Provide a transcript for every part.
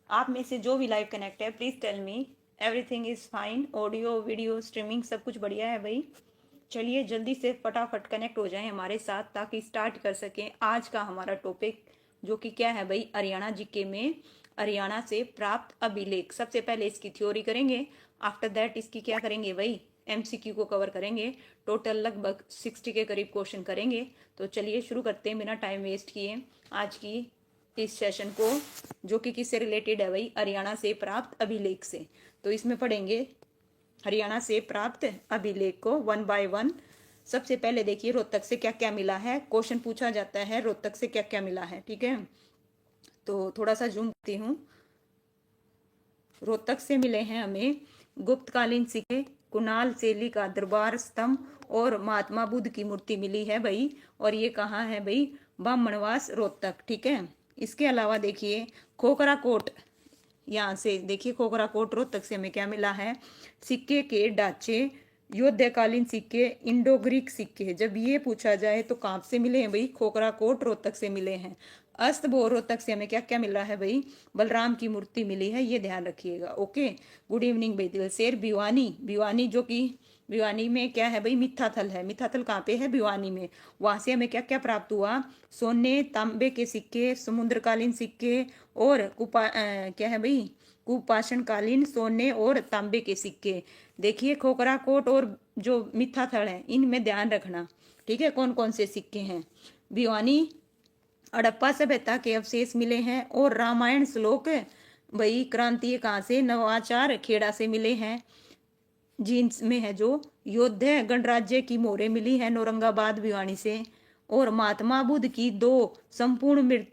आप में से जो भी लाइव कनेक्ट है please tell me everything is fine. Audio video streaming सब कुछ बढ़िया है भाई। चलिए जल्दी से फटाफट कनेक्ट हो जाएं हमारे साथ ताकि स्टार्ट कर सकें आज का हमारा टॉपिक, जो कि क्या है भाई, हरियाणा जीके में हरियाणा से प्राप्त अभिलेख। सबसे पहले इसकी थ्योरी करेंगे, आफ्टर दैट इसकी क्या करेंगे भाई, एमसीक्यू को कवर करेंगे। टोटल लगभग 60 के करीब क्वेश्चन करेंगे। तो चलिए शुरू करते हैं बिना टाइम वेस्ट किए आज की इस सेशन को, जो कि किससे रिलेटेड है भाई, हरियाणा से प्राप्त अभिलेख से। तो इसमें पढ़ेंगे हरियाणा से प्राप्त अभिलेख को वन बाय वन। सबसे पहले देखिए रोहतक से क्या क्या मिला है, क्वेश्चन पूछा जाता है रोहतक से क्या क्या मिला है, ठीक है। तो थोड़ा सा जूम करती हूँ। रोहतक से मिले हैं हमें गुप्तकालीन सिक्के, कुणाल शैली का दरबार स्तंभ और महात्मा बुद्ध की मूर्ति मिली है भाई। और ये कहाँ है भाई, बामणवास रोहतक, ठीक है। इसके अलावा देखिए खोखरा कोट, यहाँ से देखिए खोखरा कोट रोहतक से हमें क्या मिला है, सिक्के के ढांचे, योद्धकालीन सिक्के, इंडो ग्रीक सिक्के। जब ये पूछा जाए तो कहाँ से मिले हैं भाई, खोखरा कोट रोहतक से मिले हैं। अस्तबोर रोहतक से हमें क्या क्या मिला है भाई, बलराम की मूर्ति मिली है, ये ध्यान रखिएगा। ओके, गुड इवनिंग भाई दिल शेर। भिवानी, भिवानी जो कि भिवानी में क्या है भाई, मिथ्याथल है। मिथ्याथल कहाँ पे है, भिवानी में। वहां से हमें क्या क्या प्राप्त हुआ, सोने तांबे के सिक्के, समुद्रकालीन सिक्के और क्या है भाई, कुपाषणकालीन सोने और तांबे के सिक्के। देखिए खोखरा कोट और जो मिथ्याथल है इनमें ध्यान रखना, ठीक है, कौन कौन से सिक्के हैं। भिवानी हड़प्पा सभ्यता के अवशेष मिले हैं और रामायण श्लोक भाई क्रांति कहाँ से, नवाचार खेड़ा से मिले हैं। जीन्स में है जो योद्धा गणराज्य की मोहरें मिली है नौरंगाबाद भिवानी से। और महात्मा बुद्ध की दो संपूर्ण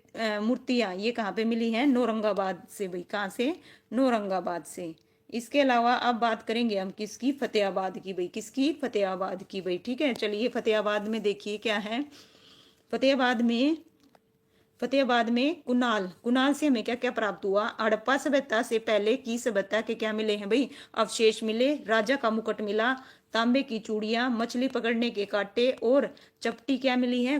मूर्तियां ये कहाँ पे मिली हैं, नौरंगाबाद से भाई। कहाँ से, नौरंगाबाद से। इसके अलावा अब बात करेंगे हम किसकी, फतेहाबाद की भाई। किसकी, फतेहाबाद की भाई, ठीक है। चलिए फतेहाबाद में देखिए क्या है, फतेहाबाद में फतेहाबाद में कुणाल, कुणाल से हमें क्या क्या प्राप्त हुआ, हड़प्पा सभ्यता से पहले की सभ्यता के क्या मिले हैं भाई, अवशेष मिले। राजा का मुकुट मिला, तांबे की चूड़ियां, मछली पकड़ने के कांटे और चपटी क्या मिली है,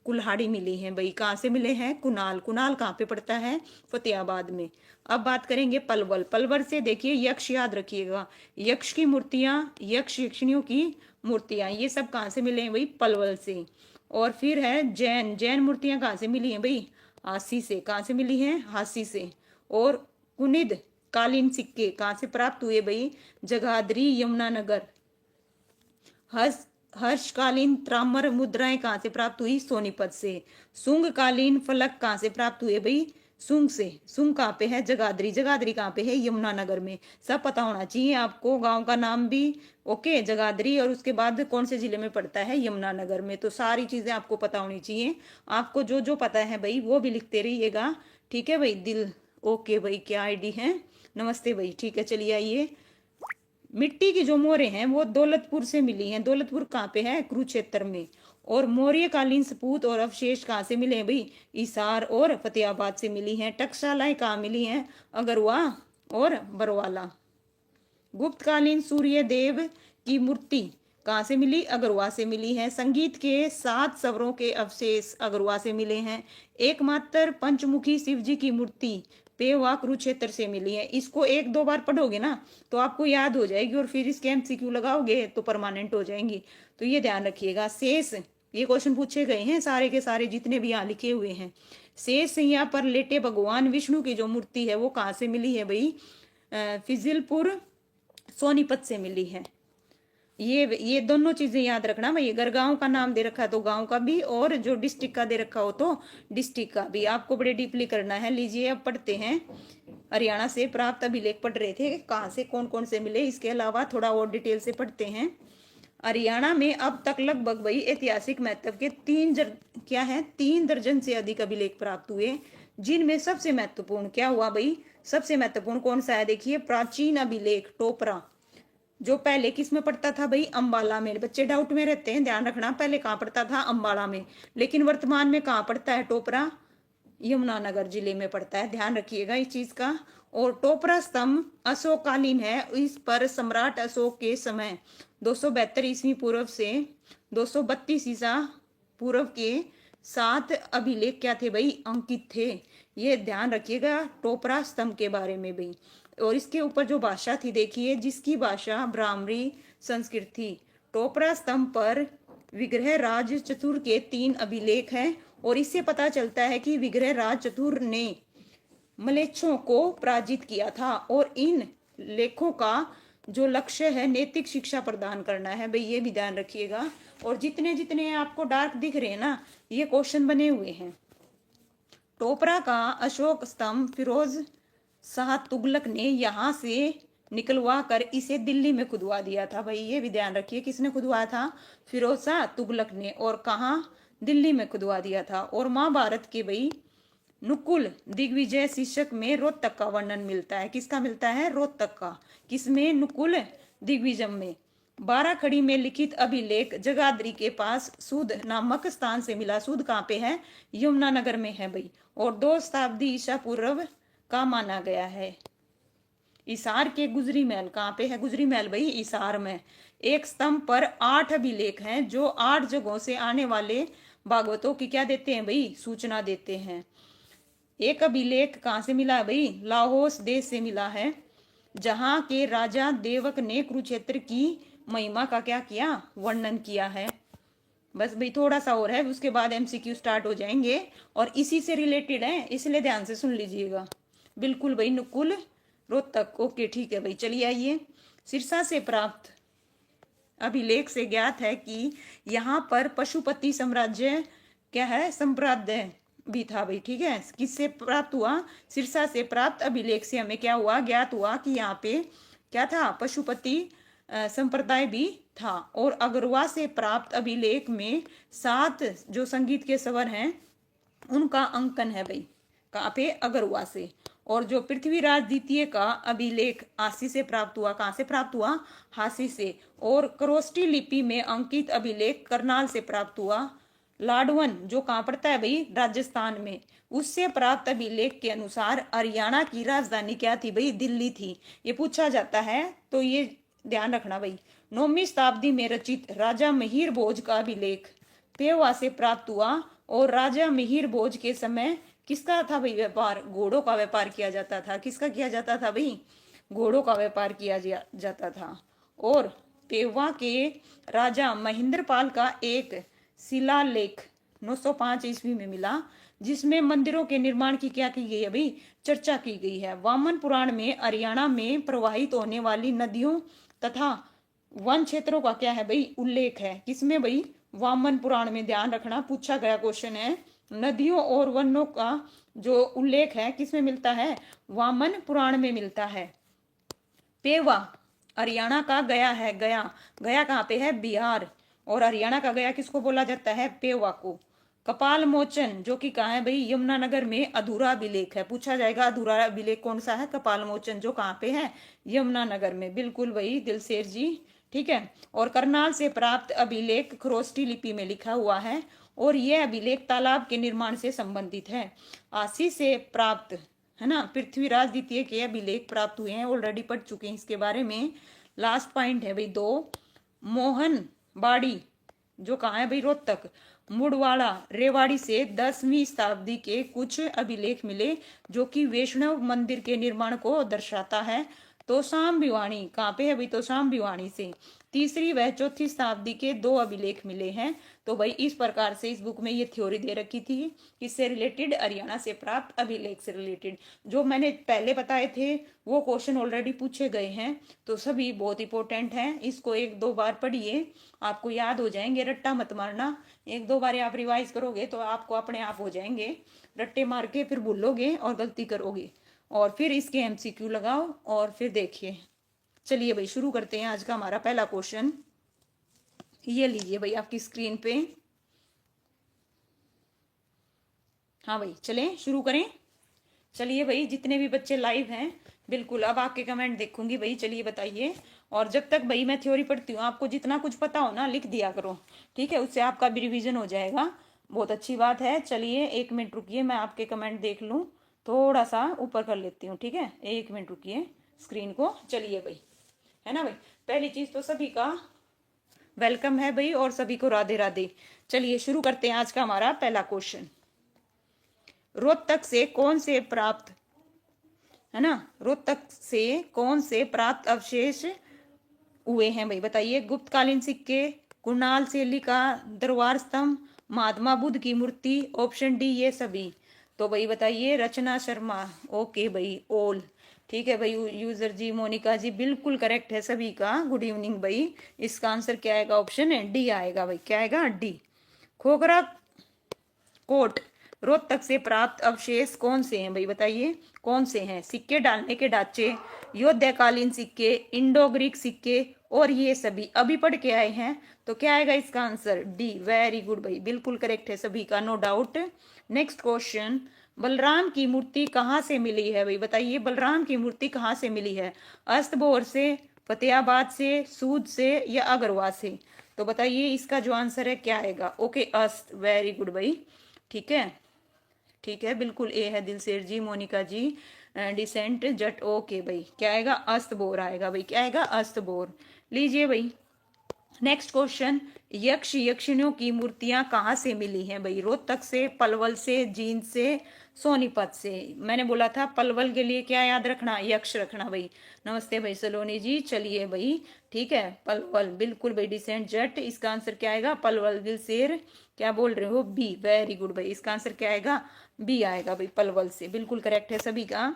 कुल्हाड़ी मिली है भाई। कहाँ से मिले हैं, कुणाल। कुणाल कहाँ पे पड़ता है, फतेहाबाद में। अब बात करेंगे पलवल। पलवल से देखिए यक्ष याद रखिएगा, यक्ष की मूर्तियां, यक्ष यक्षिणियों की मूर्तियां, ये सब कहाँ से मिले हैं भाई, पलवल से। और फिर है जैन, जैन मूर्तियां कहाँ से मिली हैं भाई, हासी से। कहाँ से मिली हैं, हासी से। और कुनिद कालीन सिक्के कहाँ से प्राप्त हुए भाई, जगाधरी यमुनानगर। हर्ष हर्षकालीन त्रामर मुद्राएं कहाँ से प्राप्त हुई, सोनीपत से। सुंग कालीन फलक कहाँ से प्राप्त हुए भाई, सुंग से। सुंग कहाँ पे है, जगाधरी। जगाधरी कहाँ पे है, यमुनानगर में। सब पता होना चाहिए आपको, गांव का नाम भी। ओके, जगाधरी और उसके बाद कौन से जिले में पड़ता है, यमुनानगर में। तो सारी चीजें आपको पता होनी चाहिए। आपको जो जो पता है भाई वो भी लिखते रहिएगा, ठीक है भाई दिल। ओके भाई, क्या आईडी है, नमस्ते भाई, ठीक है। चलिए आइए, मिट्टी की जो मोहरें हैं वो दौलतपुर से मिली हैं। दौलतपुर कहाँ पे है, कुरुक्षेत्र में। और मौर्यकालीन सपूत और अवशेष कहाँ से मिले हैं भाई, हिसार और फतेहाबाद से मिली हैं। टकसालाएं कहाँ मिली हैं, अगरवा और बरवाला। गुप्तकालीन सूर्य देव की मूर्ति कहाँ से मिली, अगरवा से मिली है। संगीत के 7 स्वरों के अवशेष अगरवा से मिले हैं। एकमात्र पंचमुखी शिव जी की मूर्ति पेवा कुरुक्षेत्र से मिली है। इसको 1-2 बार पढ़ोगे ना तो आपको याद हो जाएगी, और फिर इसके एमसीक्यू लगाओगे तो परमानेंट हो जाएंगी। तो ये ध्यान रखिएगा। शेष, ये क्वेश्चन पूछे गए हैं सारे के सारे जितने भी यहाँ लिखे हुए हैं। शेष यहाँ पर लेटे भगवान विष्णु की जो मूर्ति है वो कहाँ से मिली है भाई, फिजिलपुर सोनीपत से मिली है। ये दोनों चीजें याद रखना भाई। अगर गांव का नाम दे रखा है तो गांव का भी, और जो डिस्ट्रिक्ट का दे रखा हो तो डिस्ट्रिक्ट का भी। आपको बड़े डीपली करना है। लीजिए अब पढ़ते हैं, हरियाणा से प्राप्त अभिलेख पढ़ रहे थे, कहाँ से कौन कौन से मिले। इसके अलावा थोड़ा और डिटेल से पढ़ते हैं। हरियाणा में अब तक लगभग भाई ऐतिहासिक महत्व के क्या है, 3 दर्जन से अधिक अभिलेख प्राप्त हुए, जिनमें सबसे महत्वपूर्ण क्या हुआ भाई, सबसे महत्वपूर्ण कौन सा है, देखिए प्राचीन अभिलेख टोपरा, जो पहले किस में पड़ता था भाई, अंबाला में। बच्चे डाउट में रहते हैं, ध्यान रखना, पहले कहाँ पड़ता था, अंबाला में, लेकिन वर्तमान में कहाँ पड़ता है, टोपरा यमुनानगर जिले में पड़ता है। ध्यान रखिएगा इस चीज का। और टोपरा स्तंभ अशोककालीन है। इस पर सम्राट अशोक के समय 272 ईस्वी पूर्व से 232 ईसा पूर्व के 7 अभिलेख क्या थे भाई, अंकित थे। ये ध्यान रखिएगा टोपरा स्तंभ के बारे में भी। और इसके ऊपर जो भाषा थी देखिए, जिसकी भाषा ब्राह्मणी संस्कृत थी। टोपरा स्तंभ पर विग्रह राज चतुर के 3 अभिलेख हैं और इससे पता चलता है कि विग्रह राज चतुर ने मलेच्छों को पराजित किया था और इन लेखों का जो लक्ष्य है नैतिक शिक्षा प्रदान करना है भाई, ये भी ध्यान रखिएगा। और जितने जितने आपको डार्क दिख रहे हैं ना, ये क्वेश्चन बने हुए हैं। टोपरा का अशोक स्तंभ फिरोज शाह तुगलक ने यहाँ से निकलवा कर इसे दिल्ली में खुदवा दिया था भाई, ये भी ध्यान रखिए। किसने खुदवाया था? फिरोज शाह तुगलक ने। और कहाँ? दिल्ली में खुदवा दिया था। और महाभारत के भाई नुकुल दिग्विजय शीर्षक में रोहतक का वर्णन मिलता है। किसका मिलता है? रोहतक का। किसमें? नुकुल दिग्विजय में। 12 खड़ी में लिखित अभिलेख जगाधरी के पास सूद नामक स्थान से मिला। सूद कहाँ पे है? यमुनानगर में है भाई। और 2 शताब्दी ईसा पूर्व का माना गया है। इसार के गुजरी महल कहाँ पे है? गुजरी महल भाई इसार में। एक स्तंभ पर 8 अभिलेख हैं जो 8 जगहों से आने वाले भागवतों की क्या देते हैं भाई? सूचना देते हैं। एक अभिलेख कहाँ से मिला है भाई? लाहौस देश से मिला है, जहां के राजा देवक ने कुरुक्षेत्र की महिमा का क्या किया? वर्णन किया है। बस भाई थोड़ा सा और है, उसके बाद एमसीक्यू स्टार्ट हो जाएंगे और इसी से रिलेटेड है, इसलिए ध्यान से सुन लीजिएगा। बिल्कुल भाई, नुकुल रोहतक। ओके ठीक है भाई, चलिए आइए। सिरसा से प्राप्त अभिलेख से ज्ञात है कि यहाँ पर पशुपति साम्राज्य क्या है? संप्रांत भी था भाई, ठीक है। किससे प्राप्त हुआ? सिरसा से प्राप्त अभिलेख से हमें क्या हुआ? ज्ञात हुआ कि यहाँ पे क्या था? पशुपति संप्रदाय भी था। और अगरवा से प्राप्त अभिलेख में 7 जो संगीत के स्वर हैं उनका अंकन है भाई। कहाँ पे? अगरवा से। और जो पृथ्वीराज द्वितीय का अभिलेख हासी से प्राप्त हुआ। कहाँ से प्राप्त हुआ? हासी से। और क्रोस्टी लिपि में अंकित अभिलेख करनाल से प्राप्त हुआ। लाडवन जो कहाँ पड़ता है भाई? राजस्थान में। उससे प्राप्त अभिलेख के अनुसार हरियाणा की राजधानी क्या थी भाई? दिल्ली थी। ये पूछा जाता है तो ये ध्यान रखना भाई। 9वीं शताब्दी में रचित राजा मिहिर भोज का अभिलेख पेवा से प्राप्त हुआ। और राजा मिहिर भोज के समय किसका था भाई व्यापार? घोड़ों का व्यापार किया जाता था। किसका किया जाता था भाई? घोड़ों का व्यापार किया जाता था। और पेवा के राजा महेंद्रपाल का एक शिलालेख 905 ईस्वी में मिला, जिसमें मंदिरों के निर्माण की क्या की गई है भाई? चर्चा की गई है। वामन पुराण में हरियाणा में प्रवाहित होने वाली नदियों तथा वन क्षेत्रों का क्या है भाई? उल्लेख है। किसमें भाई? वामन पुराण में। ध्यान रखना, पूछा गया क्वेश्चन है। नदियों और वनों का जो उल्लेख है किसमें मिलता है? वामन पुराण में मिलता है। पेवा हरियाणा का गया है। गया, गया कहाँ पे है? बिहार। और हरियाणा का गया किसको बोला जाता है? पेवा को। कपाल मोचन जो कि कहाँ है भाई? यमुनानगर में अधूरा अभिलेख है। पूछा जाएगा अधूरा अभिलेख कौन सा है? कपाल मोचन जो कहाँ पे है? यमुनानगर में। बिल्कुल भाई दिलसेर जी, ठीक है। और करनाल से प्राप्त अभिलेख खरोष्टी लिपि में लिखा हुआ है और यह अभिलेख तालाब के निर्माण से संबंधित है। आसी से प्राप्त है ना, पृथ्वीराज द्वितीय के अभिलेख प्राप्त हुए हैं, ऑलरेडी पढ़ चुके हैं इसके बारे में। लास्ट पॉइंट है भाई 2, मोहन बाड़ी जो कहाँ है भाई? रोहतक। मुड़वाड़ा रेवाड़ी से 10वीं शताब्दी के कुछ अभिलेख मिले जो कि वैष्णव मंदिर के निर्माण को दर्शाता है। तोशाम भिवानी कहाँ पे है भाई? तोशाम भिवानी से 3री व 4थी शताब्दी के 2 अभिलेख मिले हैं। तो भाई इस प्रकार से इस बुक में ये थ्योरी दे रखी थी, किससे रिलेटेड? हरियाणा से प्राप्त अभिलेख से रिलेटेड। जो मैंने पहले बताए थे वो क्वेश्चन ऑलरेडी पूछे गए हैं, तो सभी बहुत इंपॉर्टेंट हैं। इसको 1-2 बार पढ़िए, आपको याद हो जाएंगे। रट्टा मत मारना, 1-2 बार आप रिवाइज करोगे तो आपको अपने आप हो जाएंगे। रट्टे मार के फिर भूलोगे और गलती करोगे। और फिर इसके एमसीक्यू लगाओ और फिर देखिए। चलिए भाई शुरू करते हैं आज का हमारा पहला क्वेश्चन। ये लीजिए भाई आपकी स्क्रीन पे। हाँ भाई चलें शुरू करें। चलिए भाई जितने भी बच्चे लाइव हैं, बिल्कुल अब आपके कमेंट देखूंगी भाई। चलिए बताइए। और जब तक भाई मैं थ्योरी पढ़ती हूँ, आपको जितना कुछ पता हो ना लिख दिया करो, ठीक है। उससे आपका भी रिविजन हो जाएगा, बहुत अच्छी बात है। चलिए 1 मिनट रुकिए, मैं आपके कमेंट देख लूँ, थोड़ा सा ऊपर कर लेती हूँ, ठीक है। 1 मिनट रुकिए स्क्रीन को। चलिए भाई, है ना भाई। पहली चीज तो सभी का वेलकम है भाई और सभी को राधे राधे। चलिए शुरू करते हैं आज का हमारा पहला क्वेश्चन। रोहतक से कौन से प्राप्त, है ना, रोहतक से कौन से प्राप्त अवशेष हुए हैं भाई बताइए। गुप्तकालीन सिक्के, कुणाल शैली का दरबार स्तंभ, महात्मा बुद्ध की मूर्ति, ऑप्शन डी ये सभी। तो भाई बताइए रचना शर्मा। ओके भाई ऑल, ठीक है भाई। यूजर जी, मोनिका जी, बिल्कुल करेक्ट है सभी का। गुड इवनिंग भाई। इसका आंसर क्या आएगा, ऑप्शन है डी आएगा भाई। क्या आएगा, डी। खोखरा कोट रोहतक से प्राप्त अवशेष कौन से हैं भाई बताइए, कौन से हैं। सिक्के डालने के ढांचे, योद्धाकालीन सिक्के, इंडो ग्रीक सिक्के, और ये सभी। अभी पढ़ के आए हैं, तो क्या आएगा इसका आंसर, डी। वेरी गुड भाई, बिल्कुल करेक्ट है सभी का, no doubt. Next question, Balram की मूर्ति कहाँ से मिली है भाई बताइए। बलराम की मूर्ति कहाँ से मिली है, अस्तबोर से, फतेहाबाद से, सूद से, या अगरवा से। तो बताइए इसका जो आंसर है क्या आएगा। ओके अस्त, वेरी गुड भाई, ठीक है, ठीक है, बिल्कुल ए है दिलसेर जी, मोनिका जी, डिसेंट जट। ओके भाई, क्या आएगा, अस्तबोर आएगा भाई। क्या आएगा, अस्तबोर। लीजिए भाई नेक्स्ट क्वेश्चन, यक्ष यक्षिणियों की मूर्तियां कहाँ से मिली हैं भाई। रोहतक से, पलवल से, जींद से, सोनीपत से। मैंने बोला था पलवल के लिए क्या याद रखना, यक्ष रखना भाई। नमस्ते भाई सलोनी जी, चलिए भाई, ठीक है, पलवल, बिल्कुल भाई, डिसेंट जट। इसका आंसर क्या आएगा, पलवल। दिलसेर क्या बोल रहे हो, बी। वेरी गुड भाई, इसका आंसर क्या आएगा, बी आएगा भाई, पलवल से, बिल्कुल करेक्ट है सभी का।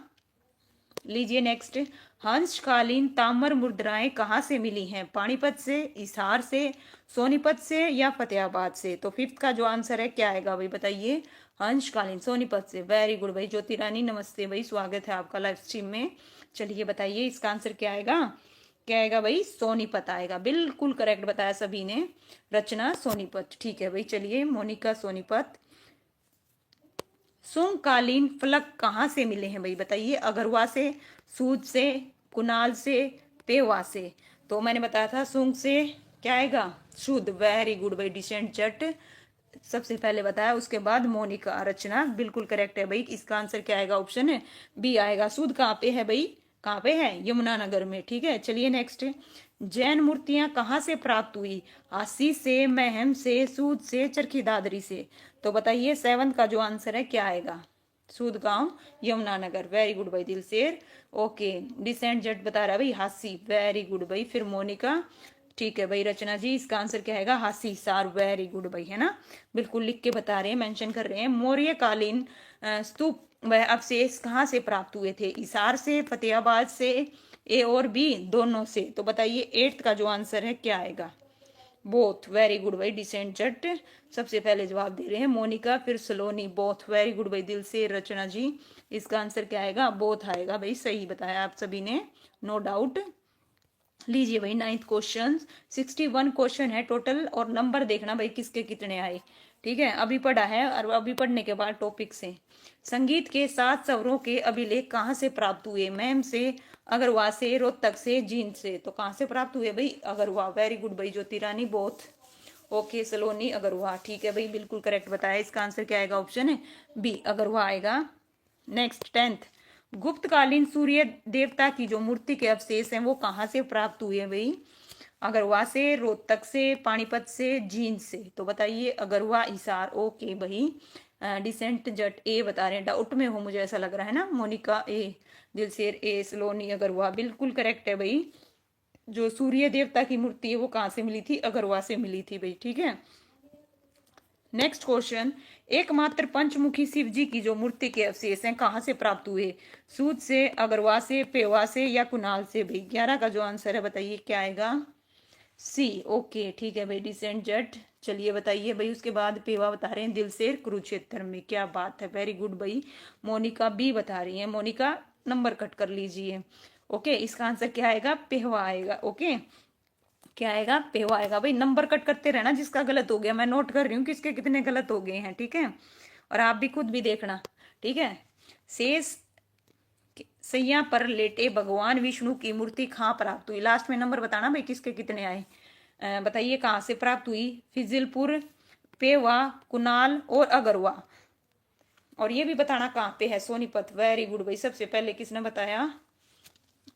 लीजिए नेक्स्ट, हंसकालीन ताम्र मुद्राएं कहाँ से मिली हैं, पानीपत से, हिसार से, सोनीपत से, या फतेहाबाद से। तो फिफ्थ का जो आंसर है क्या आएगा भाई बताइए, हंसकालीन, सोनीपत से। वेरी गुड भाई ज्योति रानी, नमस्ते भाई, स्वागत है आपका लाइव स्ट्रीम में। चलिए बताइए इसका आंसर क्या आएगा, क्या आएगा भाई, सोनीपत आएगा, बिल्कुल करेक्ट बताया सभी ने। रचना सोनीपत, ठीक है भाई। चलिए मोनिका सोनीपत। सुंगकालीन फलक कहाँ से मिले हैं भाई बताइए, अगरवा से, सूद से, कुनाल से, पेवा से। तो मैंने बताया था सुंग से, क्या आएगा, शुद्ध। वेरी गुड भाई, डिसेंट जट सबसे पहले बताया, उसके बाद मोनिका। रचना बिल्कुल करेक्ट है भाई, इसका आंसर क्या आएगा, ऑप्शन है बी आएगा। सूद कहाँ पे है भाई, कहाँ पे है, यमुनानगर में, ठीक है। चलिए नेक्स्ट, जैन मूर्तियां कहाँ से प्राप्त हुई, हासी से, महम से, सूद से, चरखी दादरी से। तो बताइए सेवंथ का जो आंसर है क्या आएगा, सूद गांव, यमुनानगर। वेरी गुड भाई दिलसेर। ओके, डिसेंट जट बता रहा है भाई हासी। वेरी गुड भाई। फिर मोनिका, ठीक है भाई। रचना जी इसका आंसर क्या आएगा, हासी सार। वेरी गुड भाई, है ना, बिल्कुल लिख के बता रहे हैं, मेंशन कर रहे हैं। मौर्य कालीन स्तूप वह अवशेष कहाँ से प्राप्त हुए थे, हिसार से, फतेहाबाद से, ए और बी दोनों से। तो बताइए एट्थ का जो आंसर है क्या आएगा, बोथ। वेरी गुड भाई, डिसेंट जट सबसे पहले जवाब दे रहे हैं, मोनिका फिर सलोनी, बोथ। वेरी गुड भाई दिल से। रचना जी इसका आंसर क्या आएगा, बोथ आएगा भाई, सही बताया आप सभी ने, नो डाउट। लीजिए भाई नाइन्थ क्वेश्चन, 61 क्वेश्चन है टोटल, और नंबर देखना भाई किसके कितने आए, ठीक है। अभी पढ़ा है, और अभी पढ़ने के बाद टॉपिक से, संगीत के 7 स्वरों के अभिलेख कहाँ से प्राप्त हुए, मैम से, अगरवा से, रोहतक से, जींद से। तो कहाँ से प्राप्त हुए भाई, अगरवा। वेरी गुड भाई ज्योति रानी, बोथ। ओके सलोनी, अगरवा, ठीक है भाई, बिल्कुल करेक्ट बताया। इसका आंसर क्या आएगा, ऑप्शन है बी, अगरवा आएगा। नेक्स्ट 10th, गुप्तकालीन सूर्य देवता की जो मूर्ति के अवशेष हैं वो कहाँ से प्राप्त हुए भाई, अगरवा से, रोहतक से, पानीपत से, जींद से। तो बताइए अगरवा, हिसार। ओके भाई, डिसेंट जट ए बता रहे हैं, डाउट में हो मुझे ऐसा लग रहा है ना। मोनिका ए, दिलसेर ए, सलोनी अगरवा, बिल्कुल करेक्ट है भाई। जो सूर्य देवता की मूर्ति है वो कहाँ से मिली थी, अगरवा से मिली थी भाई, ठीक है। नेक्स्ट क्वेश्चन, एकमात्र पंचमुखी शिव जी की जो मूर्ति के अवशेष हैं कहाँ से प्राप्त हुए, सूद से, अगरवा से, पेवा से, या कुनाल से भाई। 11 का जो आंसर है बताइए क्या आएगा, सी। ओके ठीक है भाई, डिसेंट जट। चलिए बताइए भाई, उसके बाद पेवा बता रहे हैं दिलसेर कुरुक्षेत्र में, क्या बात है, वेरी गुड भाई। मोनिका बी बता रही है, मोनिका नंबर कट कर लीजिए। ओके, इसका आंसर क्या आएगा, पेवा आएगा। ओके, क्या आएगा, पेवा आएगा भाई। नंबर कट करते रहना, जिसका गलत हो गया मैं नोट कर रही हूँ किसके कितने गलत हो गए हैं, ठीक है। और आप भी खुद भी देखना, ठीक है। शेष सैया पर लेटे भगवान विष्णु की मूर्ति कहाँ प्राप्त हुई, लास्ट में नंबर बताना भाई किसके कितने आए। बताइए कहाँ से प्राप्त हुई, फिजिलपुर, पेवा, कुनाल और अगरवा। और ये भी बताना कहाँ पे है, सोनीपत। वेरी गुड भाई, सबसे पहले किसने बताया,